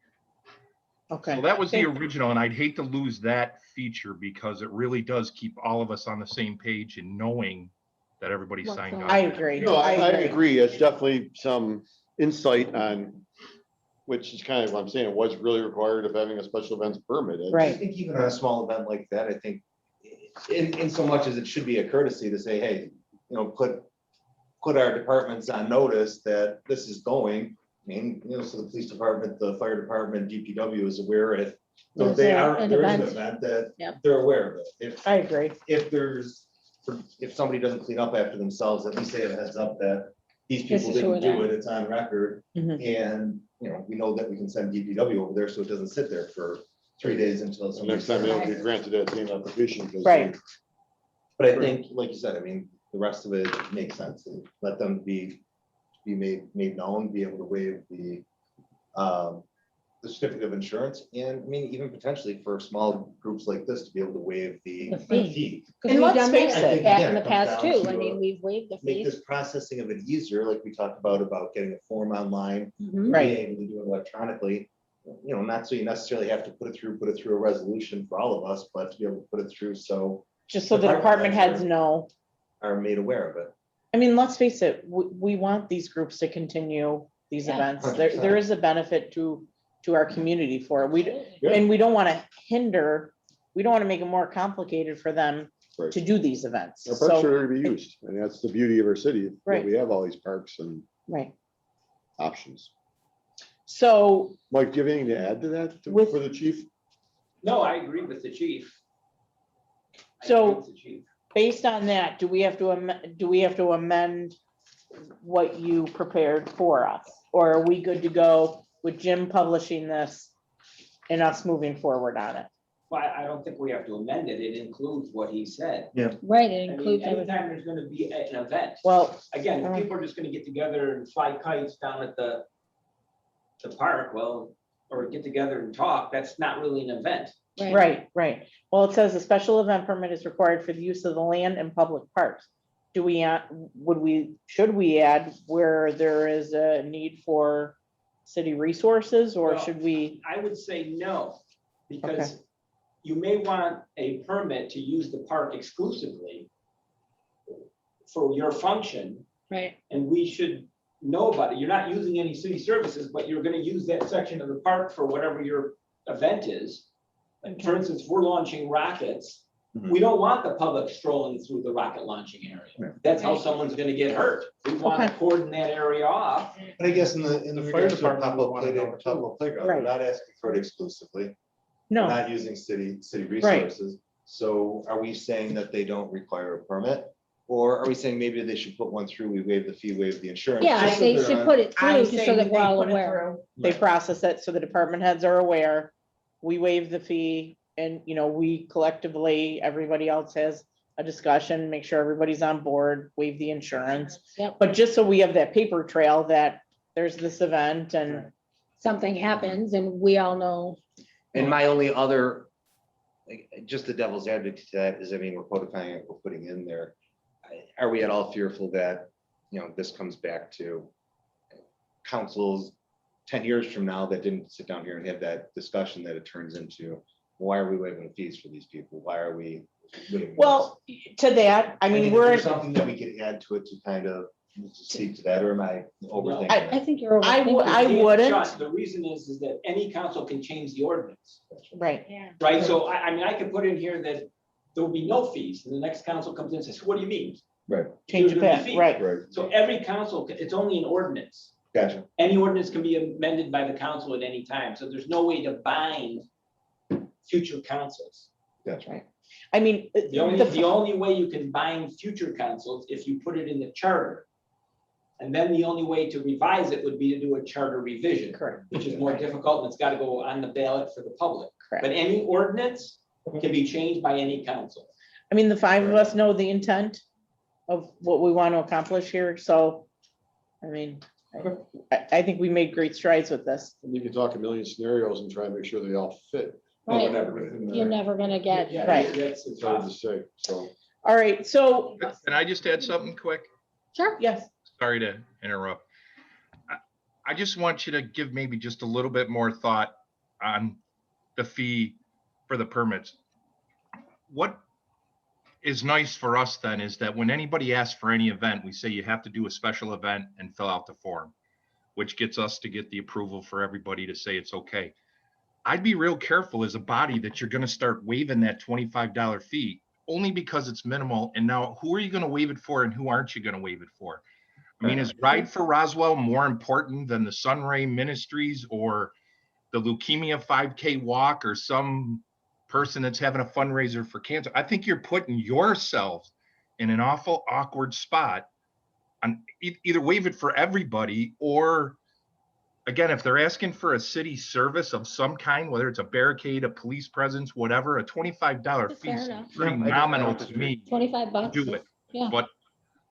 Okay. So that was the Thank- original, and I'd hate to lose that feature because it really does keep all of us on the same page and knowing that everybody What's signed going up. I agree. No, I agree. It's definitely some insight on, which is kind of what I'm saying, what's really required of having a special events permit. It's- I Right. think even on a small event like that, I think in so much as it should be a courtesy to say, hey, put our departments on notice that this is going. I mean, so the police department, the fire department, DPW is aware if There's they a- are, an there is an event. event that Yep. they're aware of it. I agree. If somebody doesn't clean up after themselves, at least they have a heads up that these This people is who didn't do it it, it's on record. Mhm. And, we know that we can send DPW over there, so it doesn't sit there for 3 days until So somebody. next time they don't get granted that same application. because Right. But I think, like you said, the rest of it makes sense. And let them be made known, be able to waive the certificate of insurance. And even potentially for small groups like this to be able to waive the The fee. fee. Because And we've let's done face that it, back again, in the it comes past down too. to, I mean, we've waived the Make fees. this processing of it easier, like we talked about getting a form online, Mhm. Right. being able to do it electronically. Not so you necessarily have to put it through a resolution for all of us, but to be able to put it through so Just so the department heads know. are made aware of it. I mean, let's face it, we want these groups to continue these Yeah. events. There is a benefit to our community for it. Yeah. And we don't want to we don't want to make it more complicated for them Right. to do these events. Our parks are So, there to be used, and that's the beauty of our city, that Right. we have all these parks and right. options. So Mike, do you have anything to add to that With- for the chief? No, I agree with the chief. I So- agree with the chief. based on that, do we have to amend what you prepared for us? Or are we good to go with Jim publishing this and us moving forward on it? Well, I don't think we have to amend it. It includes what he said. Right, it I mean, includes everything. anytime there's gonna be an event, Well, again, if people are just gonna get together and fly kites down at the park, well, or get together and talk, that's not really an event. right. Well, it says a special event permit is required for the use of the land and public parks. Do we, should we add where there is a need for city resources, or Well, should we? I would say no, because you may want a permit to use the park exclusively for your function, Right, and we should know about it. You're not using any city services, but you're gonna use that section of the park for whatever your event is. Like, for instance, we're launching rockets. We don't want the public strolling through the rocket launching area. That's how someone's gonna get hurt. We want to cordon that area off. But I guess in the The fire fire department department, would wanna know too. pop-up playground, Right. we're not asking for it exclusively. We're No, not using city resources. So are we saying that they don't require a permit? Or are we saying maybe they should put one through, we waive the fee, waive the insurance? yeah, just so they they're should on- put it I'm through, just so saying that we're they all put it aware. through, they process it, so the department heads are aware. We waive the fee, and, we collectively, everybody else has a discussion, make sure everybody's on board, waive the insurance. Yep. But just so we have that paper trail that there's this event and, Something happens and we all know. And my only other, just the devil's advocate to that is, we're codifying it, we're putting in there. Are we at all fearful that, this comes back to councils 10 years from now that didn't sit down here and have that discussion, that it turns into, why are we waiving the fees for these people? Why are we? waiving this? well, to that, I mean, is we're, there something that we could add to it to kind of speak to that, or am I overthinking? I I it? think you're I overthinking. I Yeah, wouldn't. Chuck, the reason is that any council can change the ordinance, right, Yeah. right? So I mean, I could put in here that there will be no fees, and the next council comes in and says, what do you mean? change There's it gonna back, be fees. right, Right. So every council, it's only an ordinance. Gotcha. Any ordinance can be amended by the council at any time, so there's no way to bind future councils. Gotcha. I mean. The only way you can bind future councils if you put it in the charter. And then the only way to revise it would be to do a charter revision, Correct, which is more difficult, and it's gotta go on the ballot for the public. But correct. any ordinance can be changed by any council. I mean, the five of us know the intent of what we want to accomplish here, so, I mean, I think we made great strides with this. And you can talk a million scenarios and try and make sure they all fit. Right. Within You're there. never gonna get, Yeah, Right. That's It's hard to impossible. say, so. All right, so, Can I just add something quick? sure, yes, Sorry to interrupt. I just want you to give maybe just a little bit more thought on the fee for the permits. What is nice for us then is that when anybody asks for any event, we say you have to do a special event and fill out the form, which gets us to get the approval for everybody to say it's okay. I'd be real careful as a body that you're gonna start waiving that $25 fee only because it's minimal. And now who are you gonna waive it for and who aren't you gonna waive it for? I mean, is Ride for Roswell more important than the Sunray Ministries or the Leukemia 5K walk or some person that's having a fundraiser for cancer? I think you're putting yourself in an awful awkward spot on either waive it for everybody or again, if they're asking for a city service of some kind, whether it's a barricade, a police presence, whatever, a $25 fee Fair is enough. pretty No, I nominal don't to me. 25 bucks. Do it. Yeah. But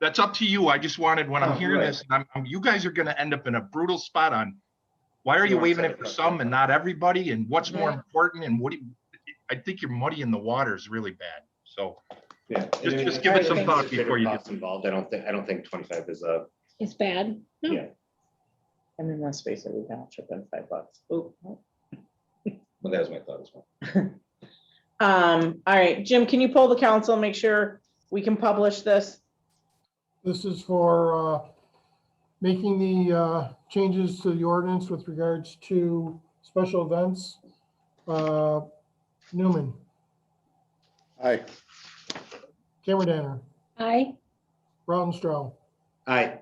that's up to you. I just wanted, when I'm No, hearing right. this, you guys are gonna end up in a brutal spot on why are You you want waiving to it for cut some that. and not everybody? And what's more Right. important and I think you're muddying the waters really bad. So Yeah. Just give it some Alright, thought Administrative before you do. costs involved. I don't think 25 is a, It's bad. No. yeah. I mean, let's face it, we can all chip in $5. Oh, Well, that was my thought as well. all right, Jim, can you poll the council, and make sure we can publish this? This is for making the changes to the ordinance with regards to special events. Newman, Aye. Cameron Danner, Aye. Rautenstrau, Aye.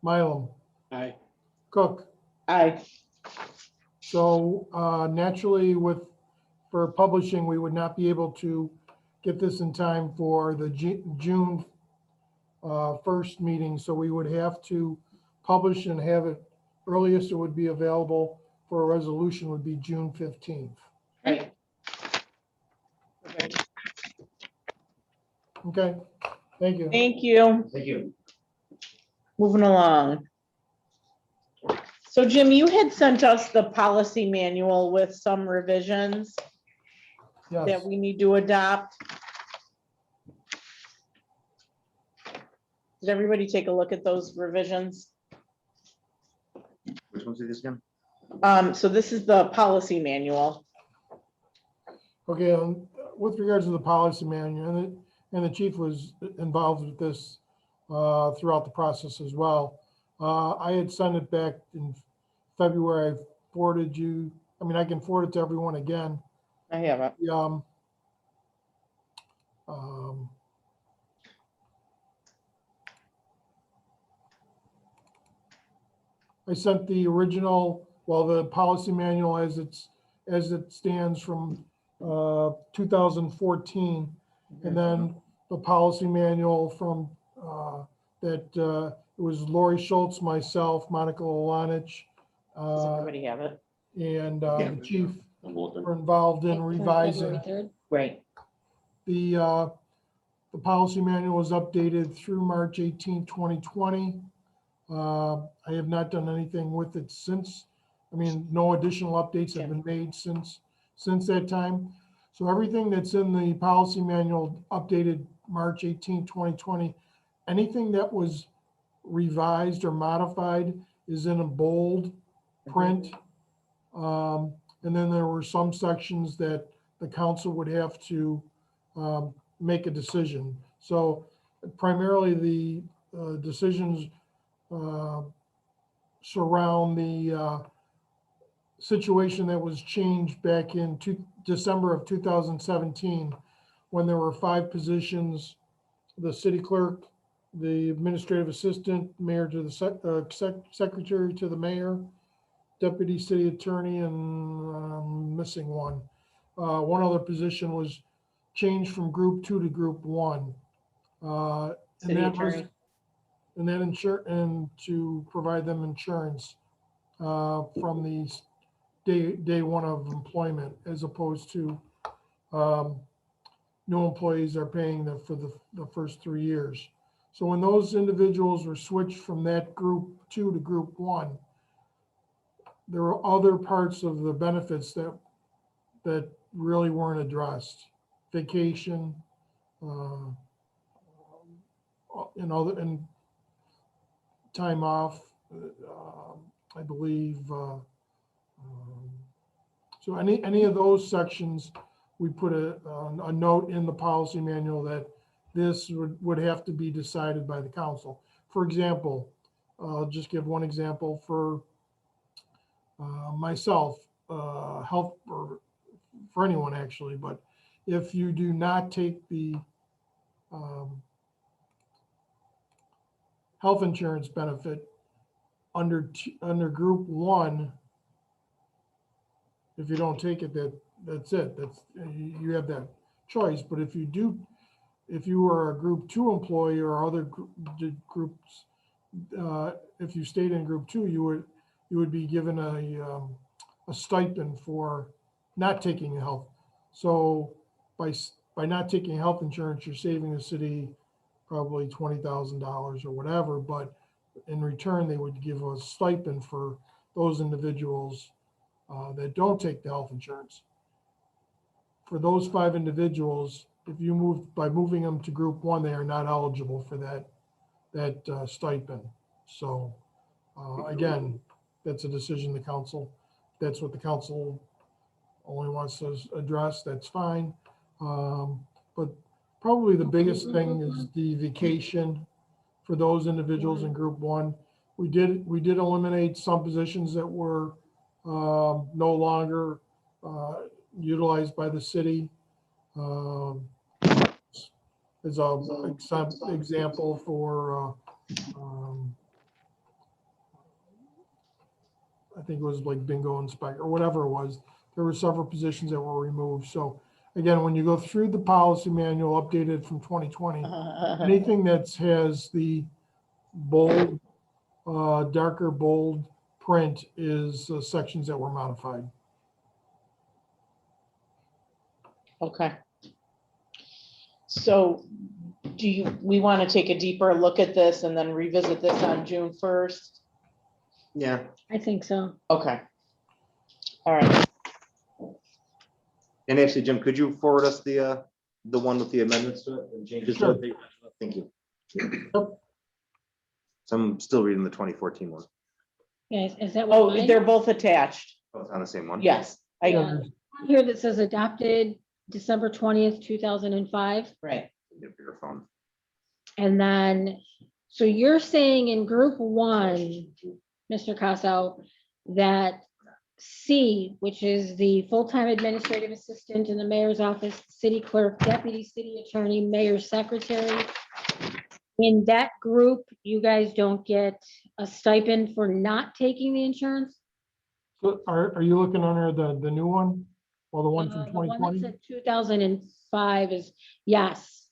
Mylum, Aye. Cook. Aye. So naturally for publishing, we would not be able to get this in time for the June 1st meeting. So we would have to publish and have it, earliest it would be available for a resolution would be June 15th. Right. Okay, thank you. Thank you. Thank you. Moving along. So Jim, you had sent us the policy manual with some revisions Yes, that we need to adopt. Did everybody take a look at those revisions? Which ones are these again? So this is the policy manual. okay, with regards to the policy manual, and the chief was involved with this throughout the process as well. I had sent it back in February. I forwarded you, I can forward it to everyone again. I have it. I sent the original, the policy manual as it stands from 2014. And then the policy manual from it was Lori Schultz, myself, Monica Olanich, Does everybody have it? and Yeah. the chief I'm looking. were involved in February revising. 3rd. Right. The policy manual was updated through March 18, 2020. I have not done anything with it since. No additional updates have been made since that time. So everything that's in the policy manual updated March 18, 2020, anything that was revised or modified is in a bold print. And then there were some sections that the council would have to make a decision. So primarily the decisions surround the situation that was changed back in December of 2017, when there were 5 positions: the city clerk, the administrative assistant, mayor to the secretary to the mayor, deputy city attorney, and I'm missing one. One other position was changed from group 2 to group 1. And City that was, attorney. and then and to provide them insurance from the day one of employment, as opposed to new employees are paying them for the first 3 years. So when those individuals were switched from that group 2 to group 1, there were other parts of the benefits that really weren't addressed. Vacation, and time off, I believe, So any of those sections, we put a note in the policy manual that this would have to be decided by the council. For example, I'll just give one example for myself, health, or for anyone actually, but if you do not take the health insurance benefit under group one, if you don't take it, that's it. You have that choice. But if you do, if you were a group two employee or other groups, if you stayed in group two, you would be given a stipend for not taking health. So by not taking health insurance, you're saving the city probably $20,000 or whatever, but in return, they would give a stipend for those individuals that don't take the health insurance. For those 5 individuals, if you by moving them to group one, they are not eligible for that stipend. So again, that's a decision the council, that's what the council only wants to address, that's fine. But probably the biggest thing is the vacation for those individuals in group one. We did eliminate some positions that were no longer utilized by the city. As an example for, I think it was like bingo inspector or whatever it was. There were several positions that were removed. So again, when you go through the policy manual updated from 2020, anything that has the bold, darker bold print is sections that were modified. Okay. So we want to take a deeper look at this and then revisit this on June 1st? Yeah. I think so. Okay. All right. And actually, Jim, could you forward us the one with the amendments to it and changes to it? Thank you. So I'm still reading the 2014 one. Yes, is that Oh, what mine? they're both attached. Oh, it's on the same one? Yes. Yeah. Here that says adopted December 20th, 2005. Right. Get your phone. And then, so you're saying in group one, Mr. Casso, that C, which is the full-time administrative assistant in the mayor's office, city clerk, deputy city attorney, mayor's secretary. In that group, you guys don't get a stipend for not taking the insurance? So are you looking under the new one? Or the one from The one 2020? that said 2005 is, yes.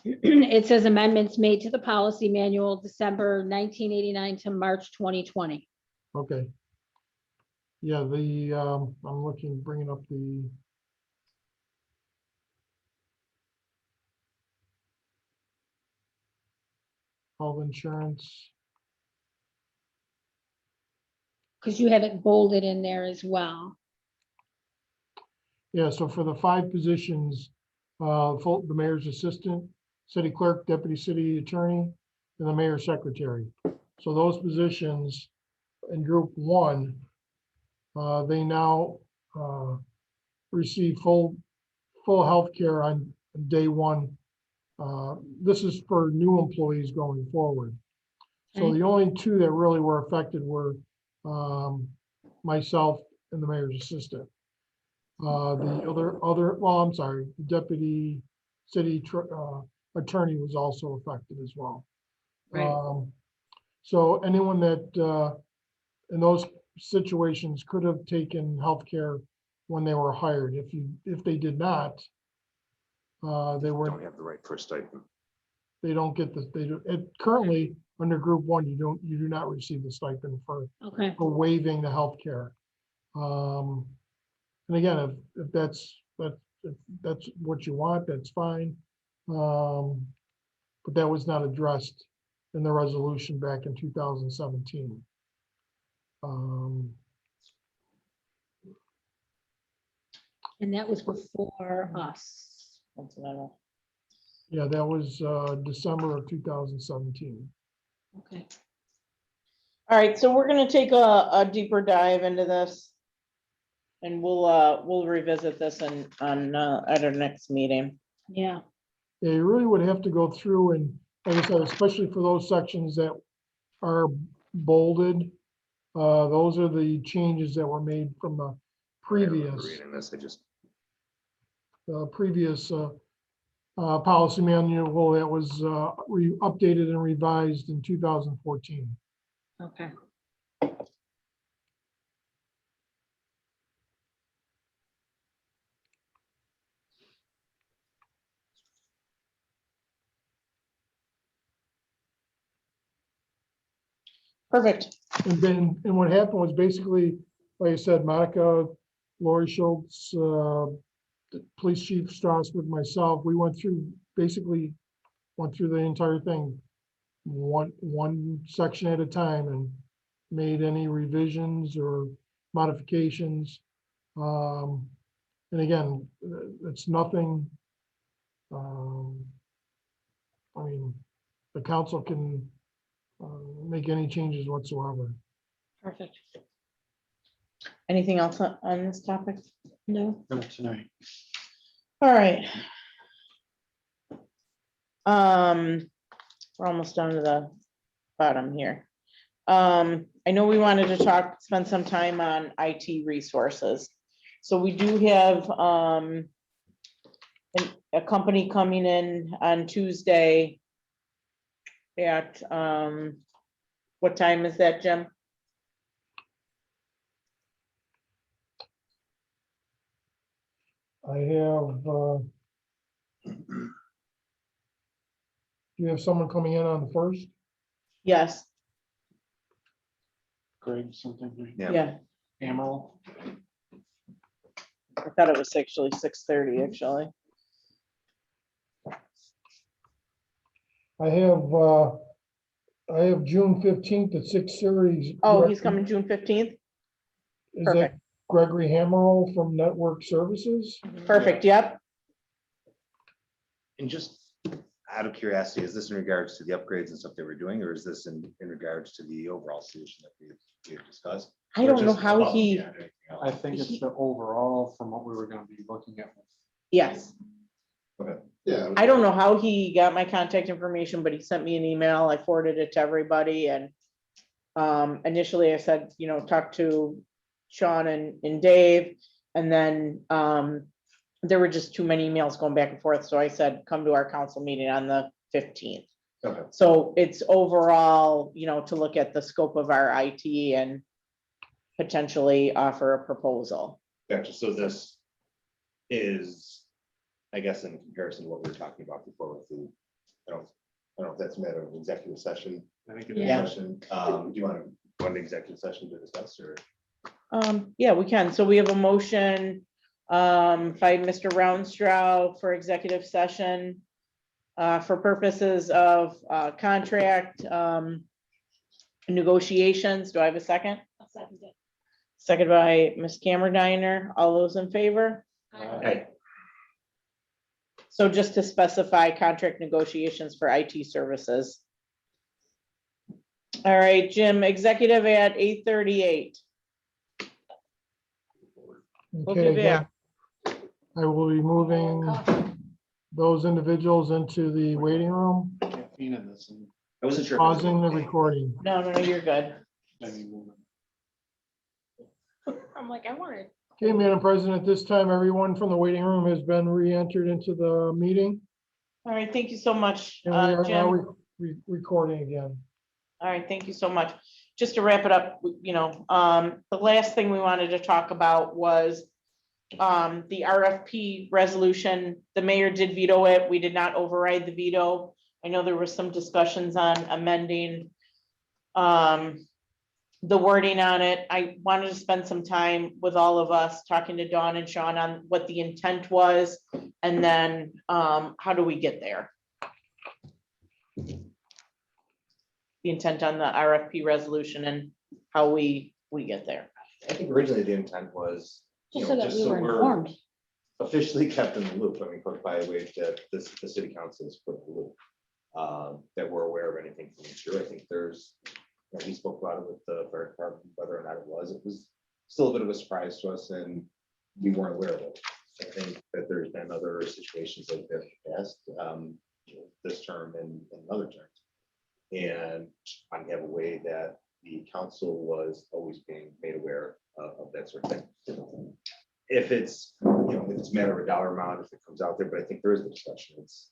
It says amendments made to the policy manual, December 1989 to March 2020. Okay. Yeah, I'm looking, bringing up the health insurance. Because you have it bolded in there as well. Yeah, so for the 5 positions, the mayor's assistant, city clerk, deputy city attorney, and the mayor's secretary. So those positions in group one, they now receive full health care on day one. This is for new employees going forward. So the only 2 that really were affected were myself and the mayor's assistant. The well, I'm sorry, the deputy city attorney was also affected as well. Right. So anyone that in those situations could have taken healthcare when they were hired. If they did not, they Don't weren't. have the right for a stipend. They don't get this. Currently under group one, you do not receive the stipend for waiving the healthcare. And again, if that's what you want, that's fine. But that was not addressed in the resolution back in 2017. And that was before us. Yeah, that was December of 2017. Okay. All right, so we're gonna take a deeper dive into this. And we'll revisit this at our next meeting. Yeah, Yeah, you really would have to go through and, like I said, especially for those sections that are bolded. Those are the changes that were made from the I remember previous, reading this, I just, policy manual that was updated and revised in 2014. okay. Perfect. And then, and what happened was basically, like I said, Monica, Lori Schultz, the police chief Strasburg, myself, we basically went through the entire thing, one section at a time, and made any revisions or modifications. And again, it's nothing. I mean, the council can make any changes whatsoever. Perfect. Anything else on this topic? No, Not tonight. All right. We're almost down to the bottom here. I know we wanted to spend some time on IT resources. So we do have a company coming in on Tuesday at what time is that, Jim? I have, you have someone coming in on the 1st? Yes, Greg, something, like yeah. yeah, Emerald. I thought it was actually 6:30, actually. I have June 15th at 6:30. Oh, he's coming June 15th? Is that Perfect, Gregory Hammerall from Network Services? perfect, yep. And just out of curiosity, is this in regards to the upgrades and stuff they were doing, or is this in regards to the overall solution that we've discussed? I Or don't know just how above and he, beyond anything else? I think it's the overall from what we were gonna be looking at. yes. Yeah. I don't know how he got my contact information, but he sent me an email. I forwarded it to everybody and initially I said, talk to Sean and Dave. And then there were just too many emails going back and forth. So I said, come to our council meeting on the 15th. Okay. So it's overall, to look at the scope of our IT and potentially offer a proposal. Gotcha, so this is, I guess, in comparison to what we were talking about before with the, I don't know if that's a matter of executive session. I think it Yeah. is. Session. Do you want to go into executive session to discuss, or? Yeah, we can. So we have a motion by Mr. Roundstrow for executive session for purposes of contract negotiations. Do I have a second? I'll second it. Second by Ms. Camerediner. All those in favor? Hey, So just to specify contract negotiations for IT services. All right, Jim, executive at 8:38. We'll Okay, give you again, I will be moving those individuals into the waiting room, Caffeine in this and I wasn't sure. if it was- pausing the recording. No, you're good. maybe I'm like, I wanted. Okay, Madam President, at this time, everyone from the waiting room has been re-entered into the meeting. All right, thank you so much, And we are now Jim. recording again. All right, thank you so much. Just to wrap it up, the last thing we wanted to talk about was the RFP resolution. The mayor did veto it. We did not override the veto. I know there was some discussions on amending the wording on it. I wanted to spend some time with all of us talking to Dawn and Sean on what the intent was, and then how do we get there? The intent on the RFP resolution and how we get there. I think originally the intent was, Just so that we were we're informed. officially kept in the loop. I mean, by the way, that the city council is put in the loop. That we're aware of anything from sure. I think there's, we spoke about it with the fire department, whether or not it was still a bit of a surprise to us, and we weren't aware of it. I think that there's been other situations like that in the past, this term and other terms. And I have a way that the council was always being made aware of that sort of thing. If it's, if it's a matter of a dollar amount, if it comes out there, but I think there is a discussion. It's,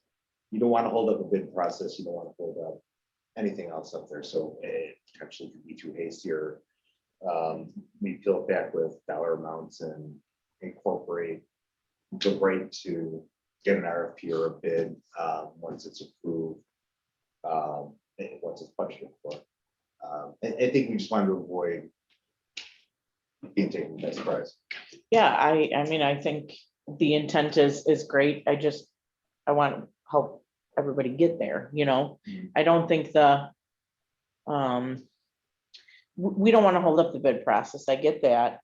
you don't want to hold up a bid process. You don't want to hold up anything else up there. So it potentially could be too hasty, or we fill it back with dollar amounts and incorporate the right to get an RFP or a bid once it's approved, and once it's budgeted for. I think we just wanted to avoid being taken by surprise. Yeah, I mean, I think the intent is great. I want to help everybody get there, I don't think we don't want to hold up the bid process. I get that.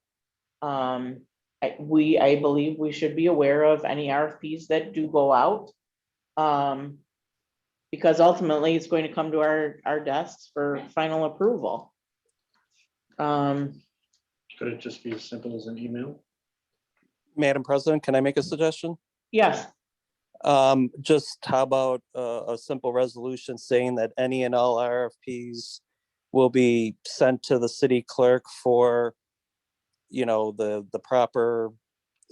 I believe we should be aware of any RFPs that do go out. Because ultimately it's going to come to our desks for final approval. Could it just be as simple as an email? Madam President, can I make a suggestion? Yes, Just how about a simple resolution saying that any and all RFPs will be sent to the city clerk for, the proper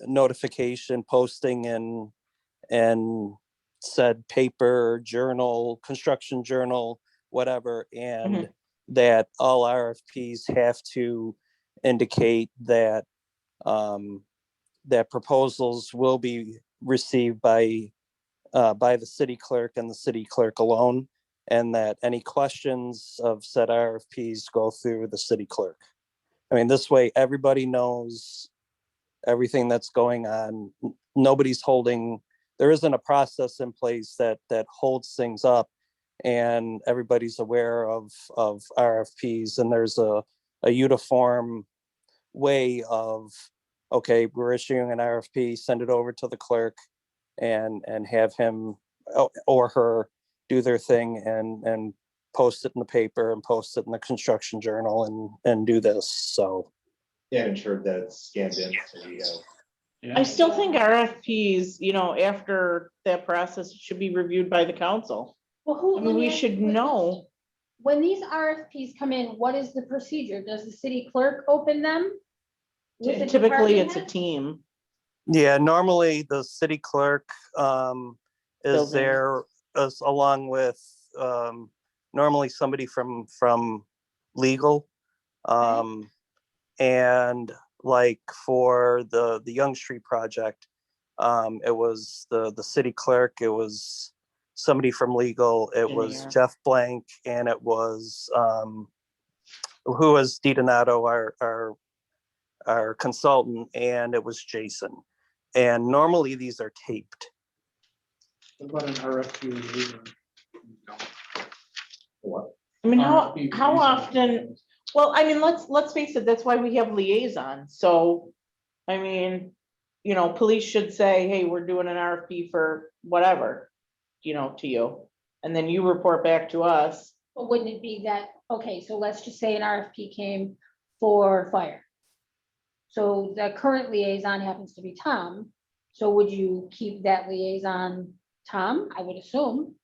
notification, posting and said paper, journal, construction journal, whatever, and that all RFPs have to indicate that that proposals will be received by the city clerk and the city clerk alone, and that any questions of said RFPs go through the city clerk. I mean, this way everybody knows everything that's going on. Nobody's holding, there isn't a process in place that holds things up, and everybody's aware of RFPs, and there's a uniform way of, okay, we're issuing an RFP, send it over to the clerk and have him or her do their thing and post it in the paper and post it in the construction journal and do this. So Yeah, ensure that it's scanned in. So we have, I still think RFPs, after that process should be reviewed by the council. Well, I mean, we should know. When these RFPs come in, what is the procedure? Does the city clerk open them? with the Typically, department it's a head? team. yeah, normally the city clerk is Building. there along with normally somebody from legal. And like for the Young Street project, it was the city clerk, it was somebody from legal, it was Engineer. Jeff Blank, and it was who was DiDonato, our consultant, and it was Jason. And normally these are taped. What about an RFQ liaison? what? I mean, how RFP often, liaison. well, I mean, let's face it, that's why we have liaisons. So, I mean, police should say, hey, we're doing an RFP for whatever, to you. And then you report back to us. But wouldn't it be that, okay, so let's just say an RFP came for fire. So the current liaison happens to be Tom. So would you keep that liaison Tom? I would assume.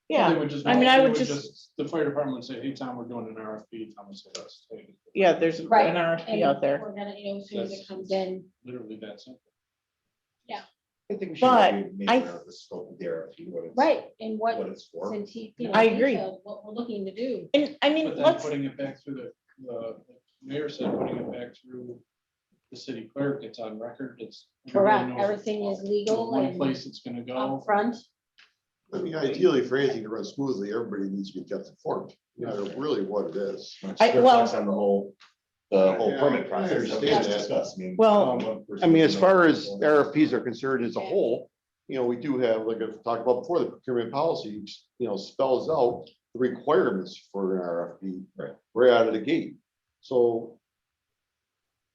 Yeah, They would just- I mean, I they would just, The fire department would say, hey, Tom, we're doing an RFP. Tom would say, us. Hey, yeah, there's an Right. RFP And out there. we're gonna, as soon as it That's- comes in, literally that simple. I think we should But be made I- aware of the scope of the RFP, what it's, right, and what what, it's for. since he, I agree. detailed what we're looking to do. And I mean, But then let's, putting it back through the mayor said, putting it back through the city clerk, it's on record, it's. everybody Correct, knows everything is the legal One and place it's gonna go. upfront. I mean, ideally, for anything to run smoothly, everybody needs to be kept informed, no matter really what it is. Which well- reflects on the whole Yeah, permit I process. that we understand just that. discussed. I mean, Well- one person I mean, as knows far what as goes on. RFPs are concerned as a whole, we do have, like I've talked about before, the procurement policy, spells out the requirements for an RFP. Right. Right out of the gate. So,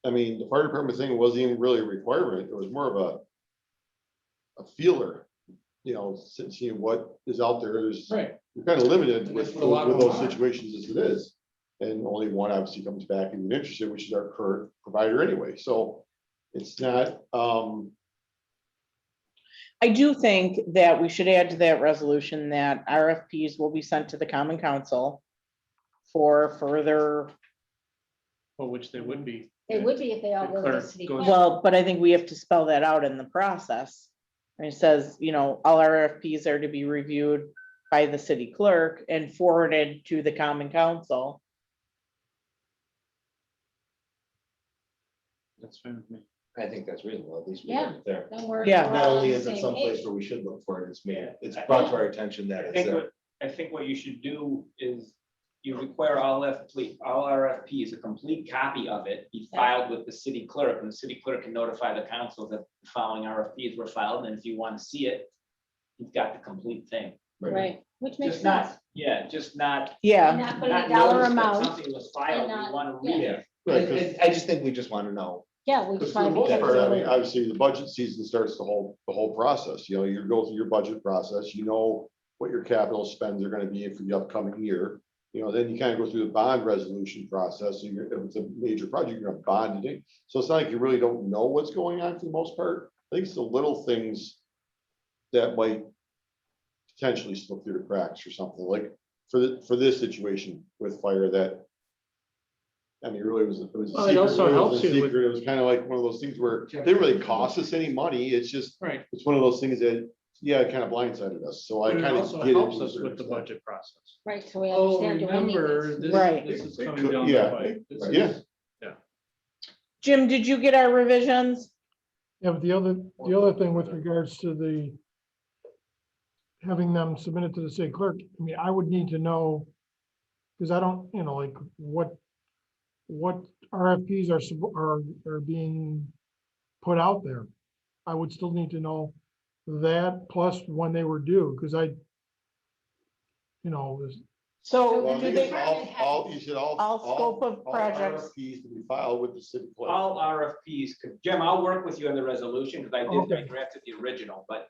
I mean, the fire department thing wasn't even really a requirement. It was more of a feeler, seeing what is out there. There's, Right. you're kind of limited And with that's what a lot of those them are. situations as it is. And only one obviously comes back even interested, which is our current provider anyway. So it's not, I do think that we should add to that resolution that RFPs will be sent to the common council for further, Well, which they would be. It would be if they all The go to the clerk city. goes- clerk. well, but I think we have to spell that out in the process. And it says, you know, all RFPs are to be reviewed by the city clerk and forwarded to the common council. That's fine with me. I think that's reasonable, at least. we Yeah. have it there. Then we're. Yeah. we're Not all only on is the it same someplace page. where we should look for it, Yeah. it's brought to our attention that I it's think there. what, I think what you should do is you require all RFPs, a complete copy of it, be filed with the city clerk, and the city clerk can notify the council that the following RFPs were filed, and if you want to see it, you've got the complete thing. Right, which makes Just sense. not, yeah, just not. Yeah, And not put a not dollar notice that amount. Something was filed, and we not- want to read yeah. it. right, 'cause- I just think we just want to know. Yeah, we Because just for the want to be most kept part, I mean, in obviously, the budget season starts the whole process, you know, you go through your budget process, you know what your capital spends are gonna be for the upcoming year. You know, then you kind of go through the bond resolution process, so if it's a major project, you're gonna bond it. So it's not like you really don't know what's going on for the most part. I think it's the little things that might potentially slip through the cracks or something, like for this situation with fire that, I mean, really, it was a Well, it secret, also it helps was a you with- secret. It was kind of like one of those things where it didn't really cost us any money. It's just, Right. it's one of those things that, yeah, it kind of blindsided us. So I But it kind of also get it. helps to a us certain with the extent. budget process. Right, so we Oh, understand. do we need remember, this? Right. this is It coming could- down yeah, the pipe. This is- yeah. Jim, did you get our revisions? Yeah, but the other thing with regards to the having them submitted to the state clerk, I mean, I would need to know, because I don't, you know, like what RFPs are being put out there. I would still need to know that plus when they were due, because So Well, I do think they, it's all, you said all scope of all projects. RFPs to be filed with the city clerk. All RFPs, Jim, I'll work with you on the resolution, because I Okay. drafted the original, but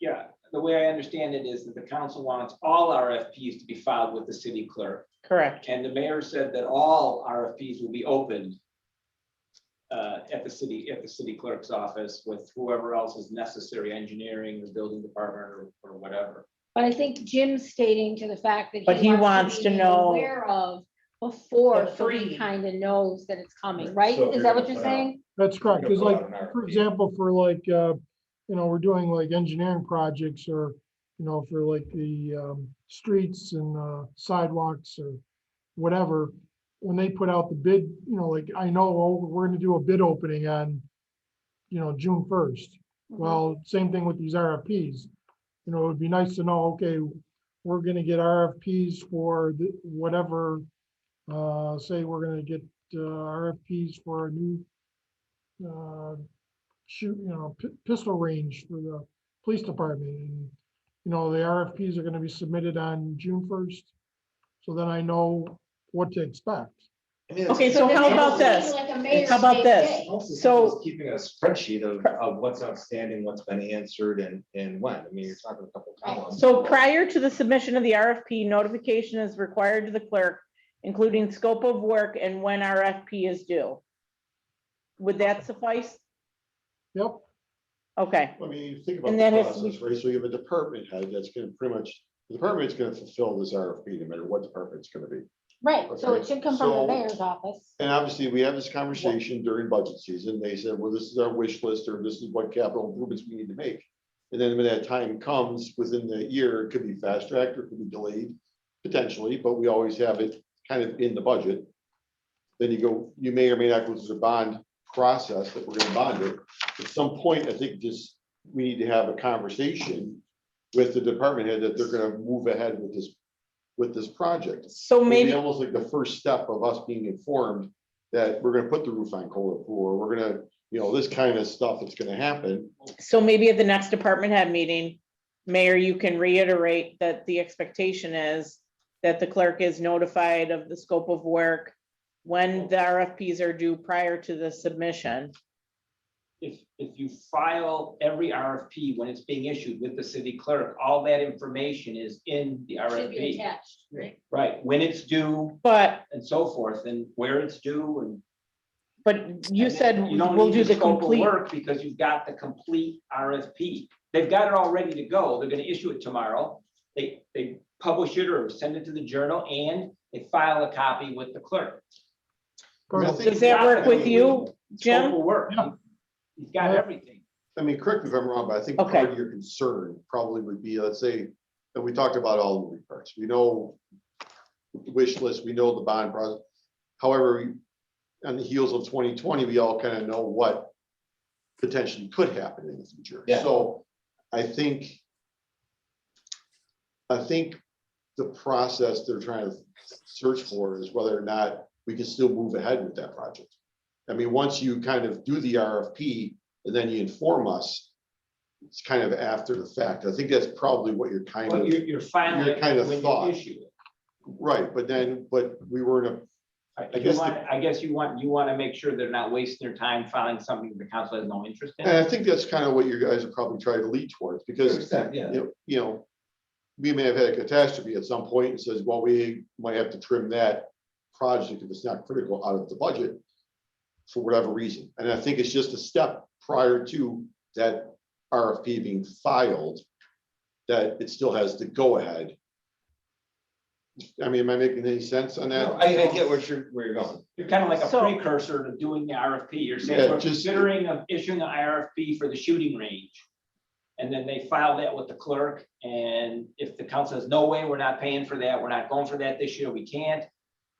yeah, the way I understand it is that the council wants all RFPs to be filed with the city clerk. correct, And the mayor said that all RFPs will be opened at the city clerk's office with whoever else is necessary, engineering, the building department, or whatever. But I think Jim's stating to the fact that. But he wants be to made know- Aware of before, The so he free. kind of knows that it's coming, right? So if Is you're that what gonna you're put out- saying? that's correct. Because Put like, out an for RFP. example, for like, we're doing like engineering projects or, for like the streets and sidewalks or whatever, when they put out the bid, like I know, oh, we're gonna do a bid opening on, June 1st. Well, same thing with these RFPs. It would be nice to know, okay, we're gonna get RFPs for the, whatever, say we're gonna get RFPs for a new pistol range for the police department. And, the RFPs are gonna be submitted on June 1st. So then I know what to expect. I mean, Okay, it's- so then how they about have to be this? like a mayor's How about this? day-to-day. Most of the So- stuff is keeping a spreadsheet of what's outstanding, what's been answered and when. I mean, you're talking a couple columns. So prior to the submission of the RFP, notification is required to the clerk, including scope of work and when RFP is due. Would that suffice? Yep, Okay, I mean, think about And the that has to process, right? So you have a department head that's gonna pretty much, the department's gonna fulfill this RFP, no matter what department it's gonna be. Right, so Okay, it should come from the so- mayor's office. And obviously, we have this conversation during budget season. They said, well, this is our wish list, or this is what capital improvements we need to make. And then when that time comes within the year, it could be fast tracked or it could be delayed potentially, but we always have it kind of in the budget. Then you may or may not go through the bond process that we're gonna bond it. At some point, I think just, we need to have a conversation with the department head that they're gonna move ahead with this project. so It'll be maybe, almost like the first step of us being informed that we're gonna put the roof on Kohler Pool, or we're gonna, this kind of stuff that's gonna happen. so maybe at the next department head meeting, Mayor, you can reiterate that the expectation is that the clerk is notified of the scope of work when the RFPs are due prior to the submission. if you file every RFP when it's being issued with the city clerk, all that information is in the Should be RFP. attached, right? Right, when it's due But, and so forth, and where it's due and. you and said then you don't we'll need do the scope of complete, work because you've got the complete RFP. They've got it all ready to go. They're gonna issue it tomorrow. They publish it or send it to the journal and they file a copy with the clerk. does that work with you, Jim? Scope of work. Yeah. He's got Yeah. everything. I mean, correct me if I'm wrong, but I think Okay. part of your concern probably would be, let's say, that we talked about all the moving parts. We know the wish list, we know the bond process. However, on the heels of 2020, we all kind of know what potentially could happen in the future. Yeah. So I think the process they're trying to search for is whether or not we can still move ahead with that project. I mean, once you kind of do the RFP and then you inform us, it's kind of after the fact. I think that's probably what you're kind Well, of, you're filing your it kind of when you thought. issue it. right, but we were in a, I guess guess you want to make sure they're not wasting their time filing something the council has no interest in. and I think that's kind of what you guys are probably trying to lead towards, because Yeah. you know, we may have had a catastrophe at some point and says, well, we might have to trim that project if it's not critical out of the budget for whatever reason. And I think it's just a step prior to that RFP being filed, that it still has the go ahead. I mean, am I making any sense on that? No, I get where you're going. You're kind of like a So- precursor to doing the RFP. You're saying Yeah, we're just- considering of issuing an RFP for the shooting range. And then they file that with the clerk, and if the council says, no way, we're not paying for that, we're not going for that this year, we can't.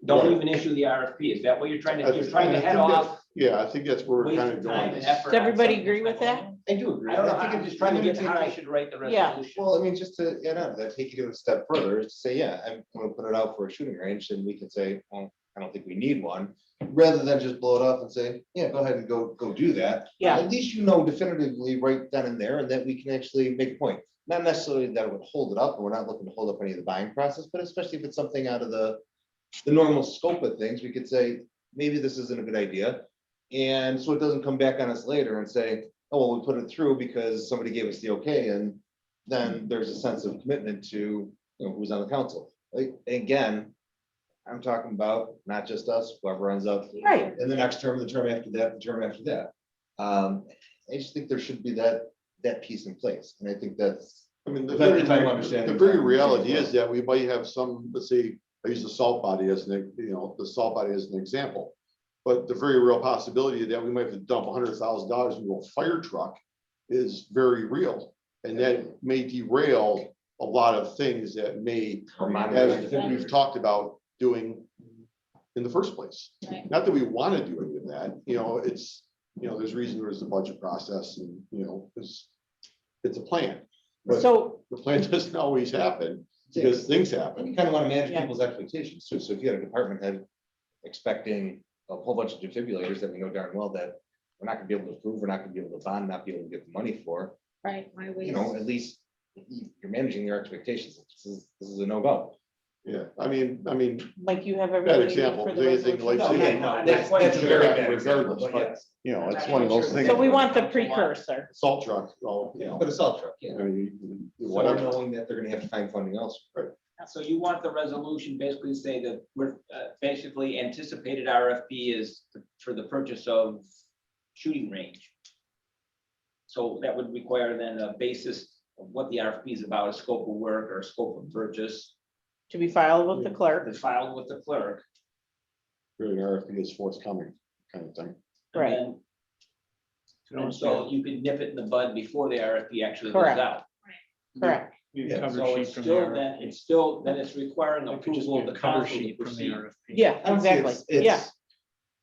Don't Right. even issue the RFP. Is that what you're trying to, I you're trying to think head that's- off? Yeah, I think that's where we're waste kind of of time going. and effort Does on everybody something agree with that's that? I do agree. I don't know, think I'm it- just trying to I'm get gonna how take I it- should write the Yeah. resolution. Well, I mean, just to add on, that take you to a step further, is to say, yeah, I'm gonna put it out for a shooting range, and we can say, well, I don't think we need one. Rather than just blow it up and say, yeah, go ahead and go do that. Yeah. At least you know definitively right then and there, and that we can actually make a point. Not necessarily that it would hold it up, and we're not looking to hold up any of the buying process, but especially if it's something out of the normal scope of things, we could say, maybe this isn't a good idea. And so it doesn't come back on us later and say, oh, well, we put it through because somebody gave us the okay, and then there's a sense of commitment to, who's on the council. Like, again, I'm talking about not just us, whoever ends up Right. in the next term, the term after that, the term after that. I just think there should be that piece in place, and I think that's. I mean, the Better very, time understanding. the very reality is that we might have some, let's say, I use the salt body as the salt body as an example. But the very real possibility that we might have to dump $100,000 into a fire truck is very real. And that may derail a lot of things that may, as we've talked about doing in the first place. Right. Not that we want to do any of that, it's, there's reason there's the budget process and, it's a plan. But So, the plan doesn't always happen because things And happen. you kind of want to manage Yeah. people's expectations too. So if you had a department head expecting a whole bunch of defibrillators that we know darn well that we're not gonna be able to approve, we're not gonna be able to bond, not be able to get the money for, Right, why waste? at least you're managing your expectations. This is a no-go. Yeah, I mean, like you have bad everybody example, for the anything resolution? like. No, say, yeah, no, that's quite a sure. very happen bad example, regardless, but but, yes. it's one of those things. So we want the precursor. Salt truck, But a salt truck, yeah. I mean, So whatever. knowing that they're gonna have to find funding elsewhere. So you want the resolution basically to say that we're basically anticipated RFP is for the purchase of shooting range. So that would require then a basis of what the RFP is about, a scope of work or a scope of purchase, To be filed with the clerk, that's filed with the clerk. Really, RFP is forthcoming kind of thing. and Right. then- And so you could nip it in the bud before the RFP actually goes Correct. out. correct? Yeah, So it's still, then it's requiring approval of the council to proceed. Yeah, I don't see exactly. Yeah,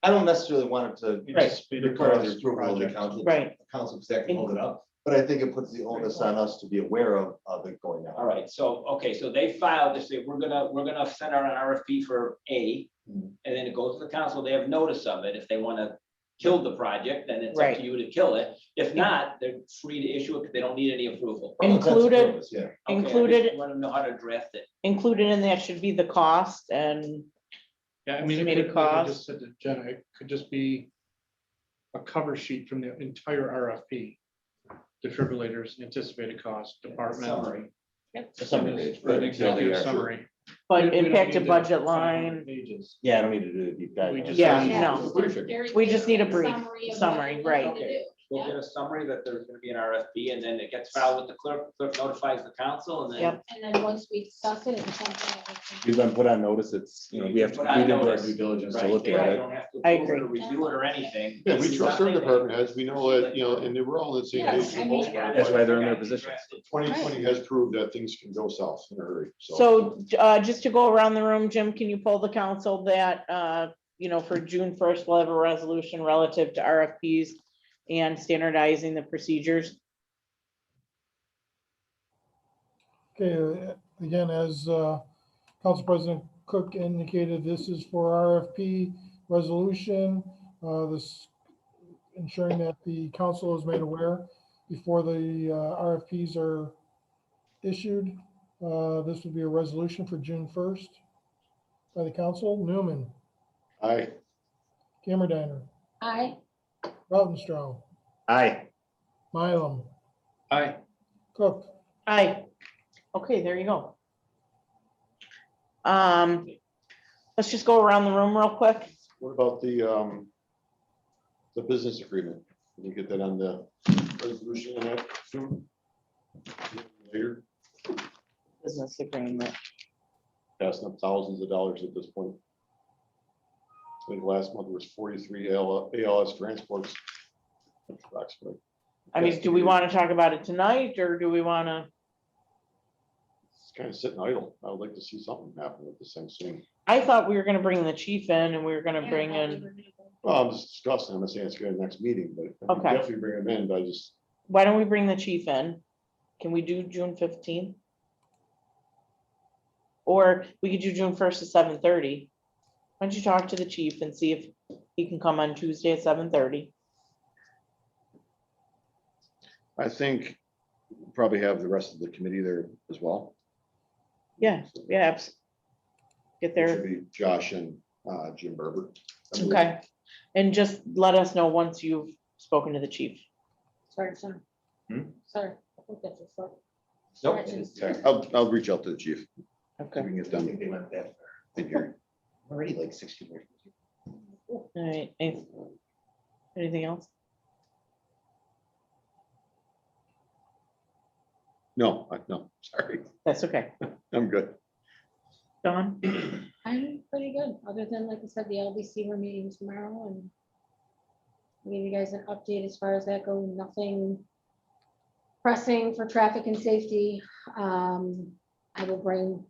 I don't necessarily want it to Right. just require the approval of the council. Right. The council exactly hold it up, but I think it puts the onus on us to be aware of it going out. All right, so, okay, so they filed, they say, we're gonna send out an RFP for A, Mhm. and then it goes to the council, they have notice of it. If they wanna kill the project, then it's up Right. to you to kill it. If not, they're free to issue it, because they don't need any approval. For all intents and Included- purposes, Yeah. Okay, I Included- just want to know how to draft it. included in that should be the cost and Yeah, I mean, it Estimated could, like I cost. just said to Jenna, it could just be a cover sheet from the entire RFP. Defibrillators, anticipated cost, department. Summary. A summary page, Right, but executive summary. But We don't impacted need budget 500 line, pages. yeah, I don't need to do a deep dive. We on just- it. Yeah, Yeah. no. Briefing. We just need a brief Summary of what summary, we're right. looking to do. We'll get a summary that there's gonna be an RFP, and then it gets filed with the clerk notifies the council, and then. Yep. And then once we discuss it, it's something that we We've can. been put on notice. It's, you know, we have to, Put on we did our notice. due diligence to Right, look they at it. don't have to I approve it or agree. review it or anything. Yeah, we This is trust our nothing. department heads. We know that, you know, and we're all in the same Yeah, page I for the mean- most part. That's why they're in their positions. 2020 has proved that things can go south in a hurry, So just to go around the room, Jim, can you poll the council that, for June 1st, we'll have a resolution relative to RFPs and standardizing the procedures? Okay, again, as Council President Cook indicated, this is for RFP resolution. This ensuring that the council is made aware before the RFPs are issued. This would be a resolution for June 1st by the council. Newman, Aye. Cammerdiner, Aye. Rautenstrau, Aye. Mylum, Aye. Cook. Aye. Okay, there you go. Let's just go around the room real quick. What about the business agreement? Can you get that on the resolution on that soon? Later, Business agreement. passing up thousands of dollars at this point. I think last month was 43 ALS transports. Approximately. I mean, do we want to talk about it tonight or do we want to? It's kind of sitting idle. I would like to see something happen with this thing soon. I thought we were gonna bring the chief in and we were gonna bring in, Well, I'm just discussing, I'm not saying it's going to next meeting, but I mean, Okay. definitely bring them in, but I just, why don't we bring the chief in? Can we do June 15th? Or we could do June 1st at 7:30. Why don't you talk to the chief and see if he can come on Tuesday at 7:30? I think we'll probably have the rest of the committee there as well. Yeah, get It there, should be Josh and Jim Berber. okay, and just let us know once you've spoken to the chief. Sorry, sorry. Hmm? Sorry. I think that's a short. Nope. Okay, I'll reach out to the chief. Okay, We can get I done. think they went that far. Figure. Already like 60 years. all right, anything else? No, sorry. That's okay. I'm good. Dawn? I'm pretty good, other than, like I said, the LBC we're meeting tomorrow and I'll give you guys an update as far as that goes. Nothing pressing for traffic and safety. I will bring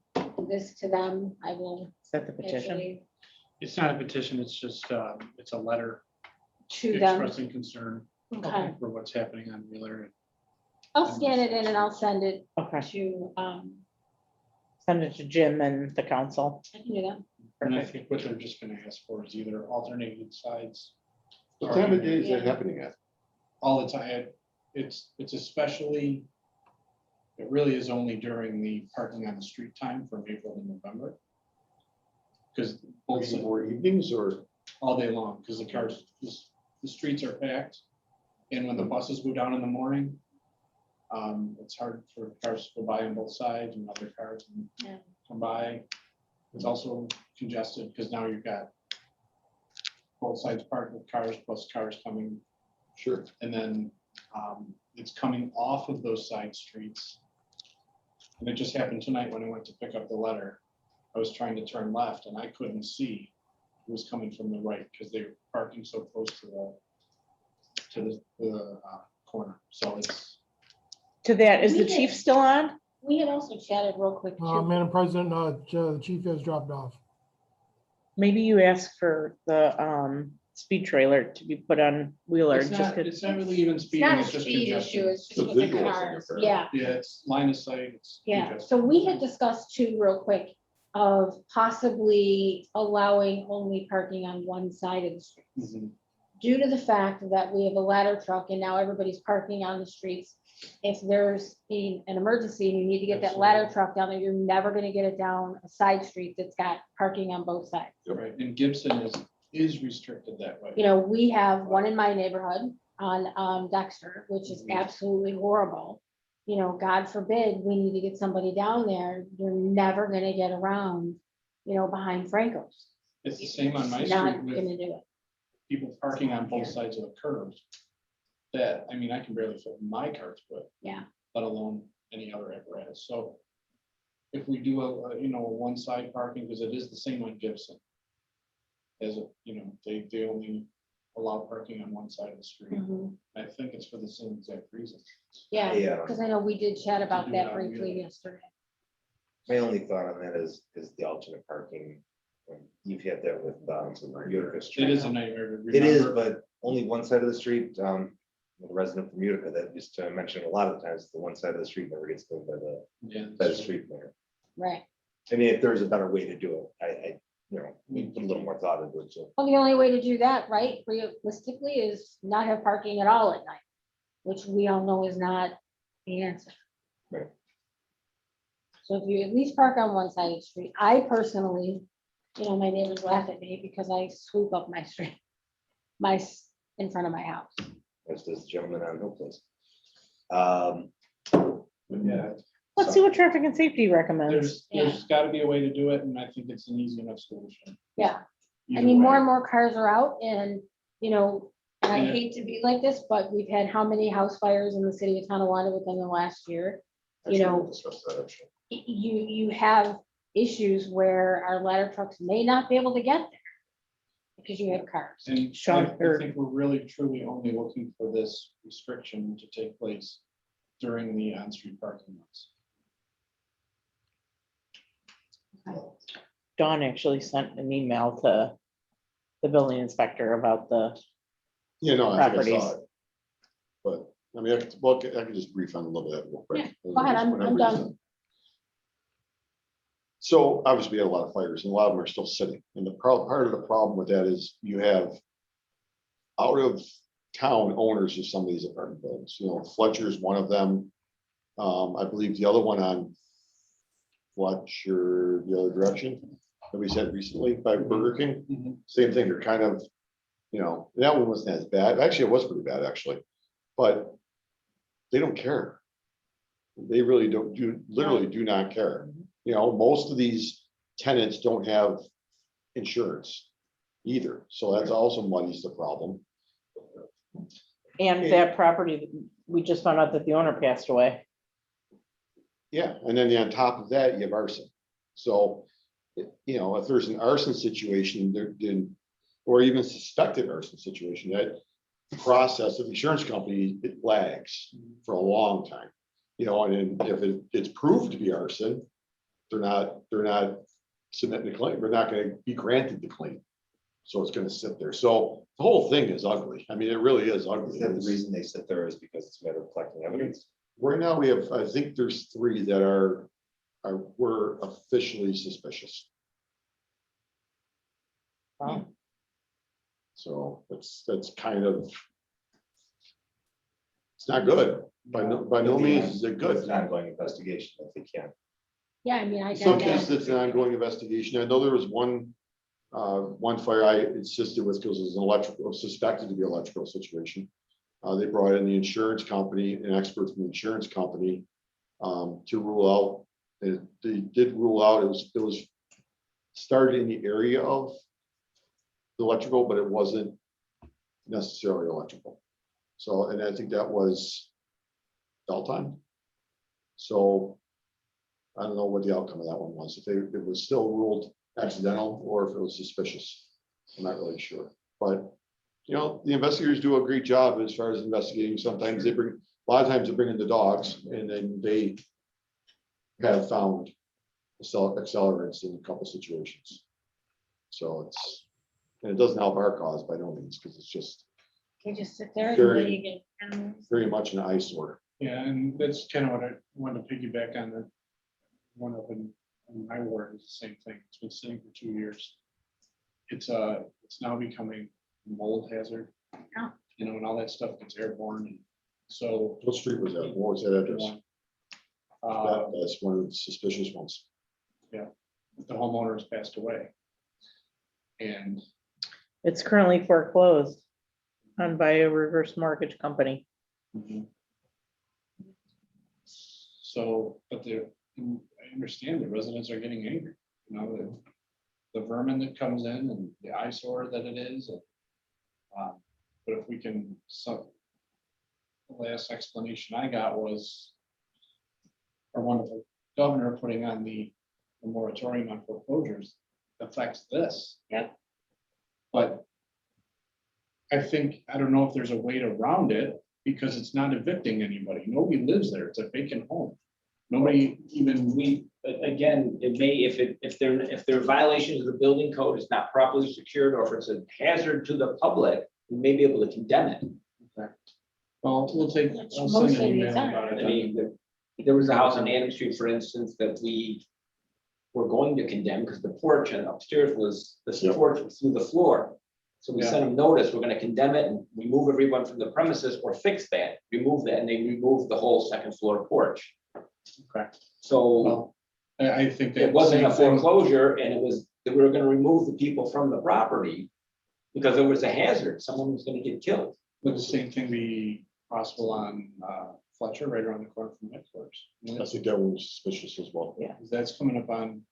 this to them. I will Is that the petition? actually It's not a petition, it's just, it's a letter to them. expressing concern Okay, for what's happening on Wheeler. I'll scan it in and I'll send it Okay, to, send it to Jim and the council. I can do that. And I think what they're just gonna ask for is either alternating sides. What time of day is that happening at? All the time. It's especially, it really is only during the parking on the street time from April to November. Because Or evenings or? all day long, because the streets are packed. And when the buses go down in the morning, it's hard for cars to go by on both sides and other cars Yeah. come by. It's also congested because now you've got both sides parked with cars plus cars coming. Sure. And then it's coming off of those side streets. And it just happened tonight when I went to pick up the letter. I was trying to turn left and I couldn't see who was coming from the right because they were parking so close to the corner. So it's, To that, is We the did. chief still on? We had also chatted real quick too. Madam President, the chief has dropped off. Maybe you ask for the speed trailer to be put on Wheeler. it's just not, 'cause- it's not really even It's speeding, not a it's just speed issue, congestion. it's just The with the visuals in there, cars, fair. yeah. Yeah, it's line of sight, it's. Yeah, congestion. so we had discussed too, real quick, of possibly allowing only parking on one side of the street. Mhm. Due to the fact that we have a ladder truck and now everybody's parking on the streets. If there's an emergency and you need to get that ladder truck down there, you're never gonna get it down a side street that's got parking on both sides. Right, and Gibson is is restricted that way. You know, we have one in my neighborhood on Dexter, which is absolutely horrible. You know, God forbid, we need to get somebody down there, you're never gonna get around, you know, behind Franco's. It's the same on my Not street with gonna do it. people parking on both sides of the curbs. That, I mean, I can barely fit my car through it. Yeah. Let alone any other apparatus, so. If we do a one side parking, because it is the same on Gibson. As a, they only allow parking on one side of the street. Mhm. I think it's for the same exact reason. Yeah, Yeah. because I know we did chat about do that that, briefly yeah. yesterday. My only thought on that is the alternate parking. You've had that with Utica Street. It is a nightmare to It is, remember. but only one side of the street. The resident from Utica that used to mention a lot of times, the one side of the street never gets filled by Yeah, the street there. Right. I mean, if there's a better way to do it, we put a little more thought into it, so. Well, the only way to do that, right, realistically, is not have parking at all at night, which we all know is not the answer. Right. So if you at least park on one side of the street, I personally, my neighbors laugh at me because I sweep up my street, in front of my house. As does the gentleman on Hill Place. Yeah, Let's see what traffic and safety recommends. there's gotta be a way to do it, and I think it's an easy enough solution. Yeah. I Either mean, more way. and more cars are out and, and I Yeah. hate to be like this, but we've had how many house fires in the city of Tonawanda within the last year? Actually, we'll discuss that, actually. You have issues where our ladder trucks may not be able to get there because you have cars. And Sean, I think we're really truly only looking for this restriction to take place during the on-street parking lots. Dawn actually sent an email to the building inspector about the, You know, I think I Properties. saw it. But, I mean, I can just brief on a little bit real quick. Go ahead, I'm done. So obviously we had a lot of fires and a lot of them are still sitting. And the part of the problem with that is you have out of town owners of some of these apartment buildings, Fletcher is one of them. I believe the other one on Fletcher, the other direction that we said recently by Burger King, Mhm. same thing. They're kind of, that one wasn't as bad. Actually, it was pretty bad actually, but they don't care. They really literally do not care. Most of these tenants don't have insurance either. So that's also muddies the problem. and that property, we just found out that the owner passed away. Yeah, and then on top of that, you have arson. So, if there's an arson situation, or even suspected arson situation, that process of the insurance company, it lags for a long time. And if it's proved to be arson, they're not submitting a claim. They're not going to be granted the claim. So it's going to sit there. So the whole thing is ugly. I mean, it really is ugly. Is that the reason they sit there is because it's a matter of collecting evidence? Right now, I think there's 3 that were officially suspicious. Wow. So that's kind of. It's not good. By no means is it It's good. an ongoing investigation if they can. Yeah, I mean, I In some got that. cases, it's an ongoing investigation. I know there was one fire I insisted with because it was suspected to be electrical situation. They brought in the insurance company, an expert from the insurance company, to rule out. They did rule out it was started in the area of the electrical, but it wasn't necessarily electrical. So, and I think that was Beltime. So I don't know what the outcome of that one was, if it was still ruled accidental or if it was suspicious. I'm not really sure, but the investigators do a great job as far as investigating. Sometimes a lot of times they bring in the dogs and then they have found accelerants in a couple situations. So and it doesn't help our cause by no means, because it's just You just sit there and Very- wait again. very much an eyesore. Yeah, and that's kind of what I wanted to piggyback on. The one up in my ward is the same thing. It's been sitting for 2 years. It's now becoming a mold hazard. Oh. And all that stuff gets airborne. And so. What street was that? What was that address? That's one of the suspicious ones. The homeowner has passed away. And It's currently foreclosed on by a reverse mortgage company. Mhm. So, but I understand the residents are getting angry, you know, the vermin that comes in and the eyesore that it is. But if we can, the last explanation I got was our wonderful governor putting on the moratorium on foreclosures affects this. Yep. But I think, I don't know if there's a way around it, because it's not evicting anybody. Nobody lives there. It's a vacant home. Nobody even, Again, it may, if there are violations of the building code, it's not properly secured, or if it's a hazard to the public, we may be able to condemn it. well, we'll take. Which I'll send most an of these email are. about it. I mean, there was a house on Adams Street, for instance, that we were going to condemn because the porch and upstairs was, the porch was through the floor. So we sent them notice, we're gonna condemn it and remove everyone from the premises or fix that, remove that, and they removed the whole second floor porch. Okay. So Well, I think that. it wasn't a same thing- foreclosure, and it was, that we were gonna remove the people from the property because it was a hazard, someone was gonna get killed. Would the same thing be possible on Fletcher, right around the corner from headquarters? I think that was suspicious as well. That's coming up on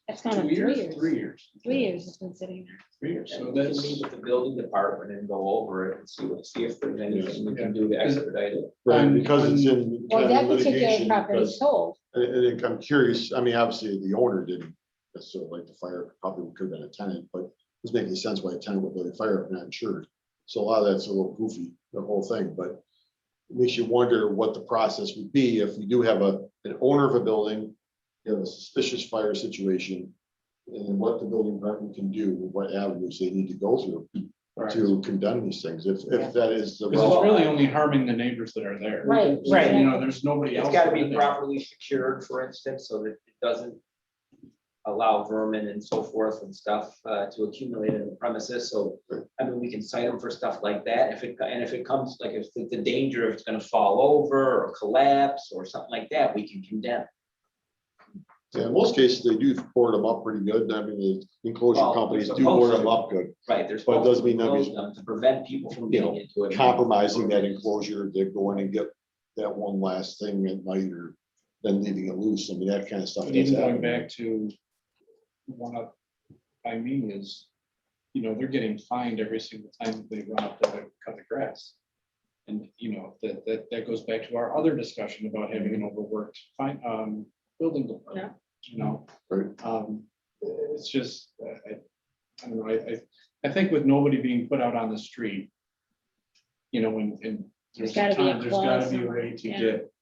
That's kind 2 of 3 years, years. 3 years. 3 years it's been sitting there. 3 years, so So we can that's. meet with the building department and go over it and see if there's anything we can do to expedite it. Right, On- because it's in. Well, kind that of particular litigation, property because- sold. And I'm curious, I mean, obviously, the owner didn't necessarily like the fire, probably could have been a tenant, but it's making sense why a tenant would let a fire if not insured. So a lot of that's a little goofy, the whole thing, but it makes you wonder what the process would be if we do have an owner of a building, you have a suspicious fire situation, and what the building department can do, what avenues they need to go through Right. to condemn these things, if that is the. Because it's really only harming the neighbors that are there. Right. Right. You know, there's nobody else. It's gotta living be there. properly secured, for instance, so that it doesn't allow vermin and so forth and stuff to accumulate in the premises. So, I mean, we can cite them for stuff like that. If it comes, like if the danger, if it's gonna fall over or collapse or something like that, we can condemn. Yeah, in most cases, they do board them up pretty good. I mean, the enclosure Well, companies they're do board supposed them to. up good. Right, there's. But it doesn't mean that we- To prevent people from You know, getting into it. Compromising that enclosure, they go in and get that one last thing at night or then leaving it loose. I mean, that kind of stuff. But does even going happen. back to one of, I mean, is, you know, they're getting fined every single time they run up to cut the grass. And, you know, that goes back to our other discussion about having an overworked building department, you know? Right. It's just, I don't know, I think with nobody being put out on the street, you know, and There's there's gotta be a time, there's clause gotta be a somewhere, way to yeah. get.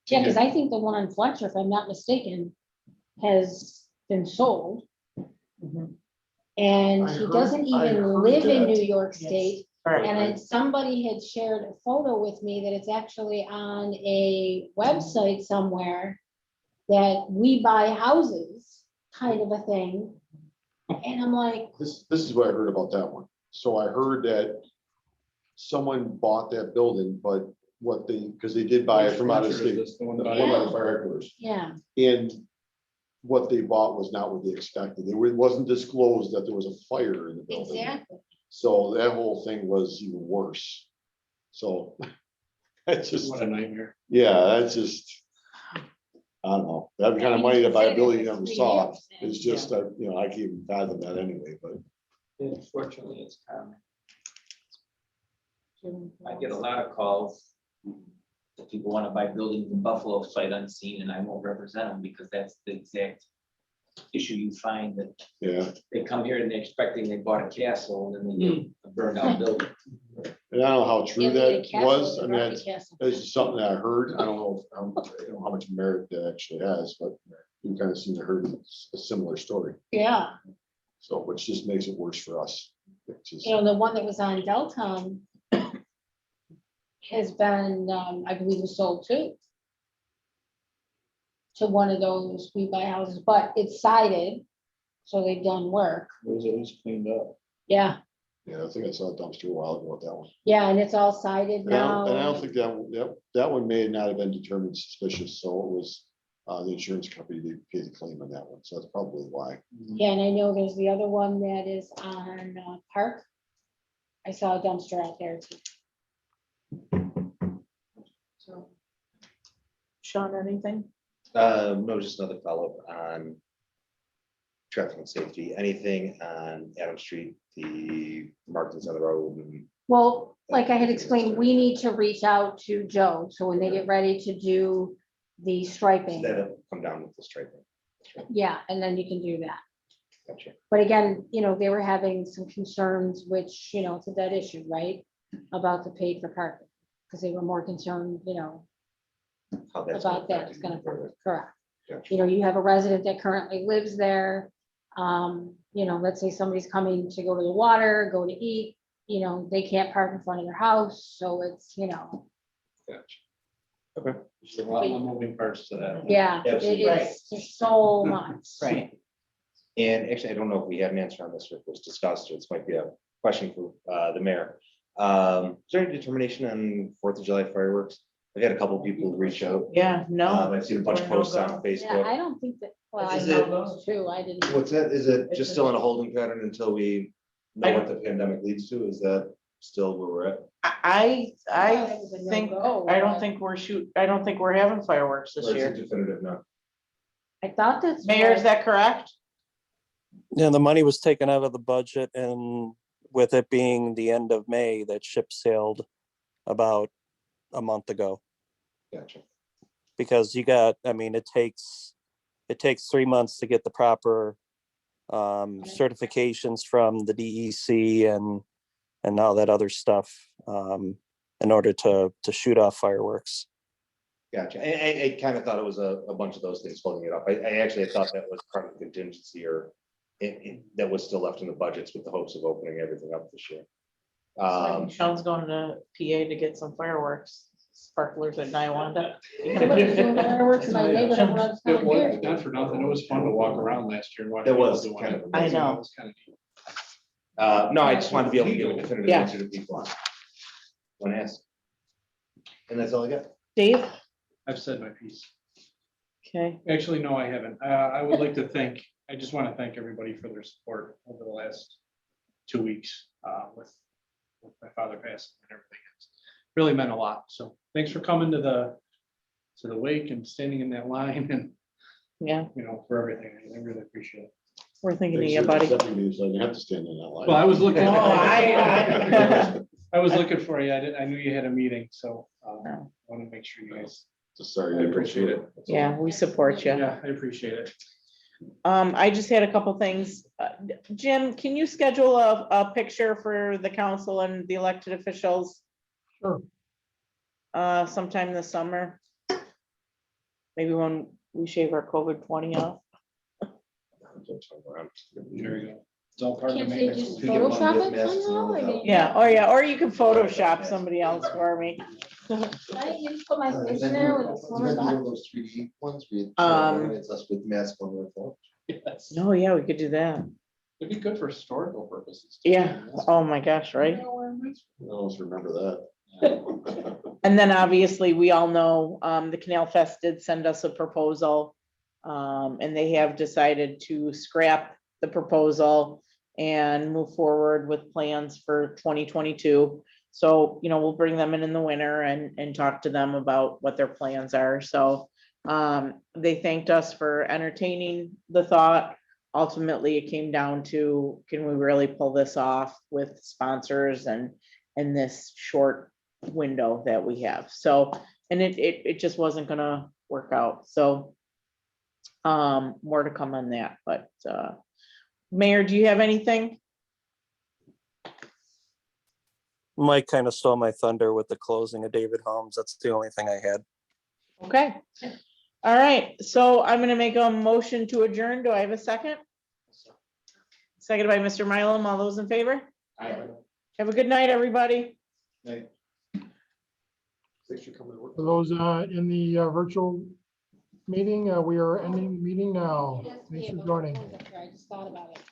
Yeah, because I think the one on Fletcher, if I'm not mistaken, has been sold. Mhm. And I he heard- doesn't I even heard live in that. New York State. Right. And then somebody had shared a photo with me that it's actually on a website somewhere that we buy houses, kind of a thing. And I'm like, This is what I heard about that one. So I heard that someone bought that building, but what they, because they did buy it from out of state. The one The by- one by the fire headquarters. yeah, And what they bought was not what they expected. It wasn't disclosed that there was a fire in the building. exactly. So that whole thing was even worse. So that's just, What a nightmare. yeah, that's just, I don't know, that kind of money to buy a building you never saw is just, you know, I can't even fathom that anyway, but. Unfortunately, it's common. I get a lot of calls. That people want to buy buildings in Buffalo sight unseen, and I won't represent them because that's the exact issue you find, that Yeah, they come here and they're expecting they bought a castle and then they get a burned out building. and I don't know how true Yeah, they had a that castle, was. I a mean, Rocky that's, castle. that's just something that I heard. I don't know, I don't know how much merit that actually has, but you kind of seem to heard a similar story. Yeah, So, which just makes it worse for us. Which is- you know, the one that was on Delton has been, I believe, was sold too. To one of those we buy houses, but it's sided, so they've done work. It was at least cleaned up. Yeah, Yeah, I think I saw a dumpster a while ago with that one. yeah, and it's all sided And I now. don't think that, that one may not have been determined suspicious, so it was the insurance company to pay the claim on that one, so that's probably why. Yeah, and I know there's the other one that is on Park. I saw a dumpster out there too. So, Sean, anything? No, just another follow-up on traffic and safety, anything on Adam Street, the markings on the road and well, like I had explained, we need to reach out to Joe, so when they get ready to do the striping, that'll come down with the striping. yeah, and then you can do that. Gotcha. But again, they were having some concerns, which, it's a dead issue, right? About the paid for parking, because they were more concerned, How that's about that, affect it's gonna, you further. correct. Gotcha. You have a resident that currently lives there. Let's say somebody's coming to go to the water, go to eat, they can't park in front of their house, so it's, There's a lot of moving parts to that. yeah, Absolutely. it's there's so much. Right. And actually, I don't know if we had an answer on this or if it was discussed, or this might be a question for the mayor. Is there any determination on 4th of July fireworks? I've had a couple of people reach out. Yeah, no. I've seen a bunch of posts on Yeah, Facebook. I don't think that, well, I Is know it- those too, I didn't. What's that? Is it just still in a holding pattern until we know what the pandemic leads to? Is that still where we're at? I thought it was a think, no-go, I don't but- think I don't think we're having fireworks this Or is year. it definitive now? I thought that's. Mayor, what- is that correct? Yeah, the money was taken out of the budget, and with it being the end of May, that ship sailed about a month ago. Gotcha. Because it takes 3 months to get the proper certifications from the DEC and all that other stuff in order to shoot off fireworks. Gotcha. I kind of thought it was a bunch of those things holding it up. I actually thought that was part of the contingency or that was still left in the budgets with the hopes of opening everything up this year. Sean's going to PA to get some fireworks, sparklers at Niwanda. Somebody's doing fireworks in my neighborhood runs It down here. was, not for nothing, it was fun to walk around last year. and watch It was people kind doing of it. I know. It was kind of neat. No, I just wanted to be able to give a definitive Yeah. answer to people when asked. And that's all I got. Dave? I've said my piece. Okay, Actually, no, I haven't. I would like to I just want to thank everybody for their support over the last 2 weeks with my father passing and everything. It's really meant a lot. So thanks for coming to the wake and standing in that line and, yeah, for everything. I really appreciate it. we're thinking of Thanks you, for buddy. accepting me, so I didn't have to stand in that line. Well, I was looking. Oh, I- I was looking for you. I knew you had a meeting, so I Oh. want to make sure you guys. Just sorry. I appreciate it. Yeah, we support you. Yeah, I appreciate it. I just had a couple things. Jim, can you schedule a picture for the council and the elected officials? Sure. Sometime this summer? Maybe when we shave our COVID-20 off. There you go. It's all part of the Can't they maintenance. just Can you get one Photoshop with it masks somehow? and all Yeah, or you can Photoshop somebody else for me. I just put my that? face in there with a Is slimmer that one of body. those 3D ones where you Um, it's us with mask on the phone? Yes. No, yeah, we could do that. It'd be good for historical purposes. Yeah, oh my gosh, right? I almost remember that. And then obviously, we all know, the Canal Fest did send us a proposal. And they have decided to scrap the proposal and move forward with plans for 2022. So, we'll bring them in the winter and talk to them about what their plans are. So, they thanked us for entertaining the thought. Ultimately, it came down to, can we really pull this off with sponsors and this short window that we have? So, and it just wasn't gonna work out. So, more to come on that, but, Mayor, do you have anything? Mike kind of stole my thunder with the closing of David Holmes. That's the only thing I had. Okay. All right, so I'm gonna make a motion to adjourn. Do I have a second? Seconded by Mr. Mylum. All those in favor? Have a good night, everybody. Thanks for coming to work. For those in the virtual meeting, we are ending the meeting now. Thanks for joining. I just thought about it.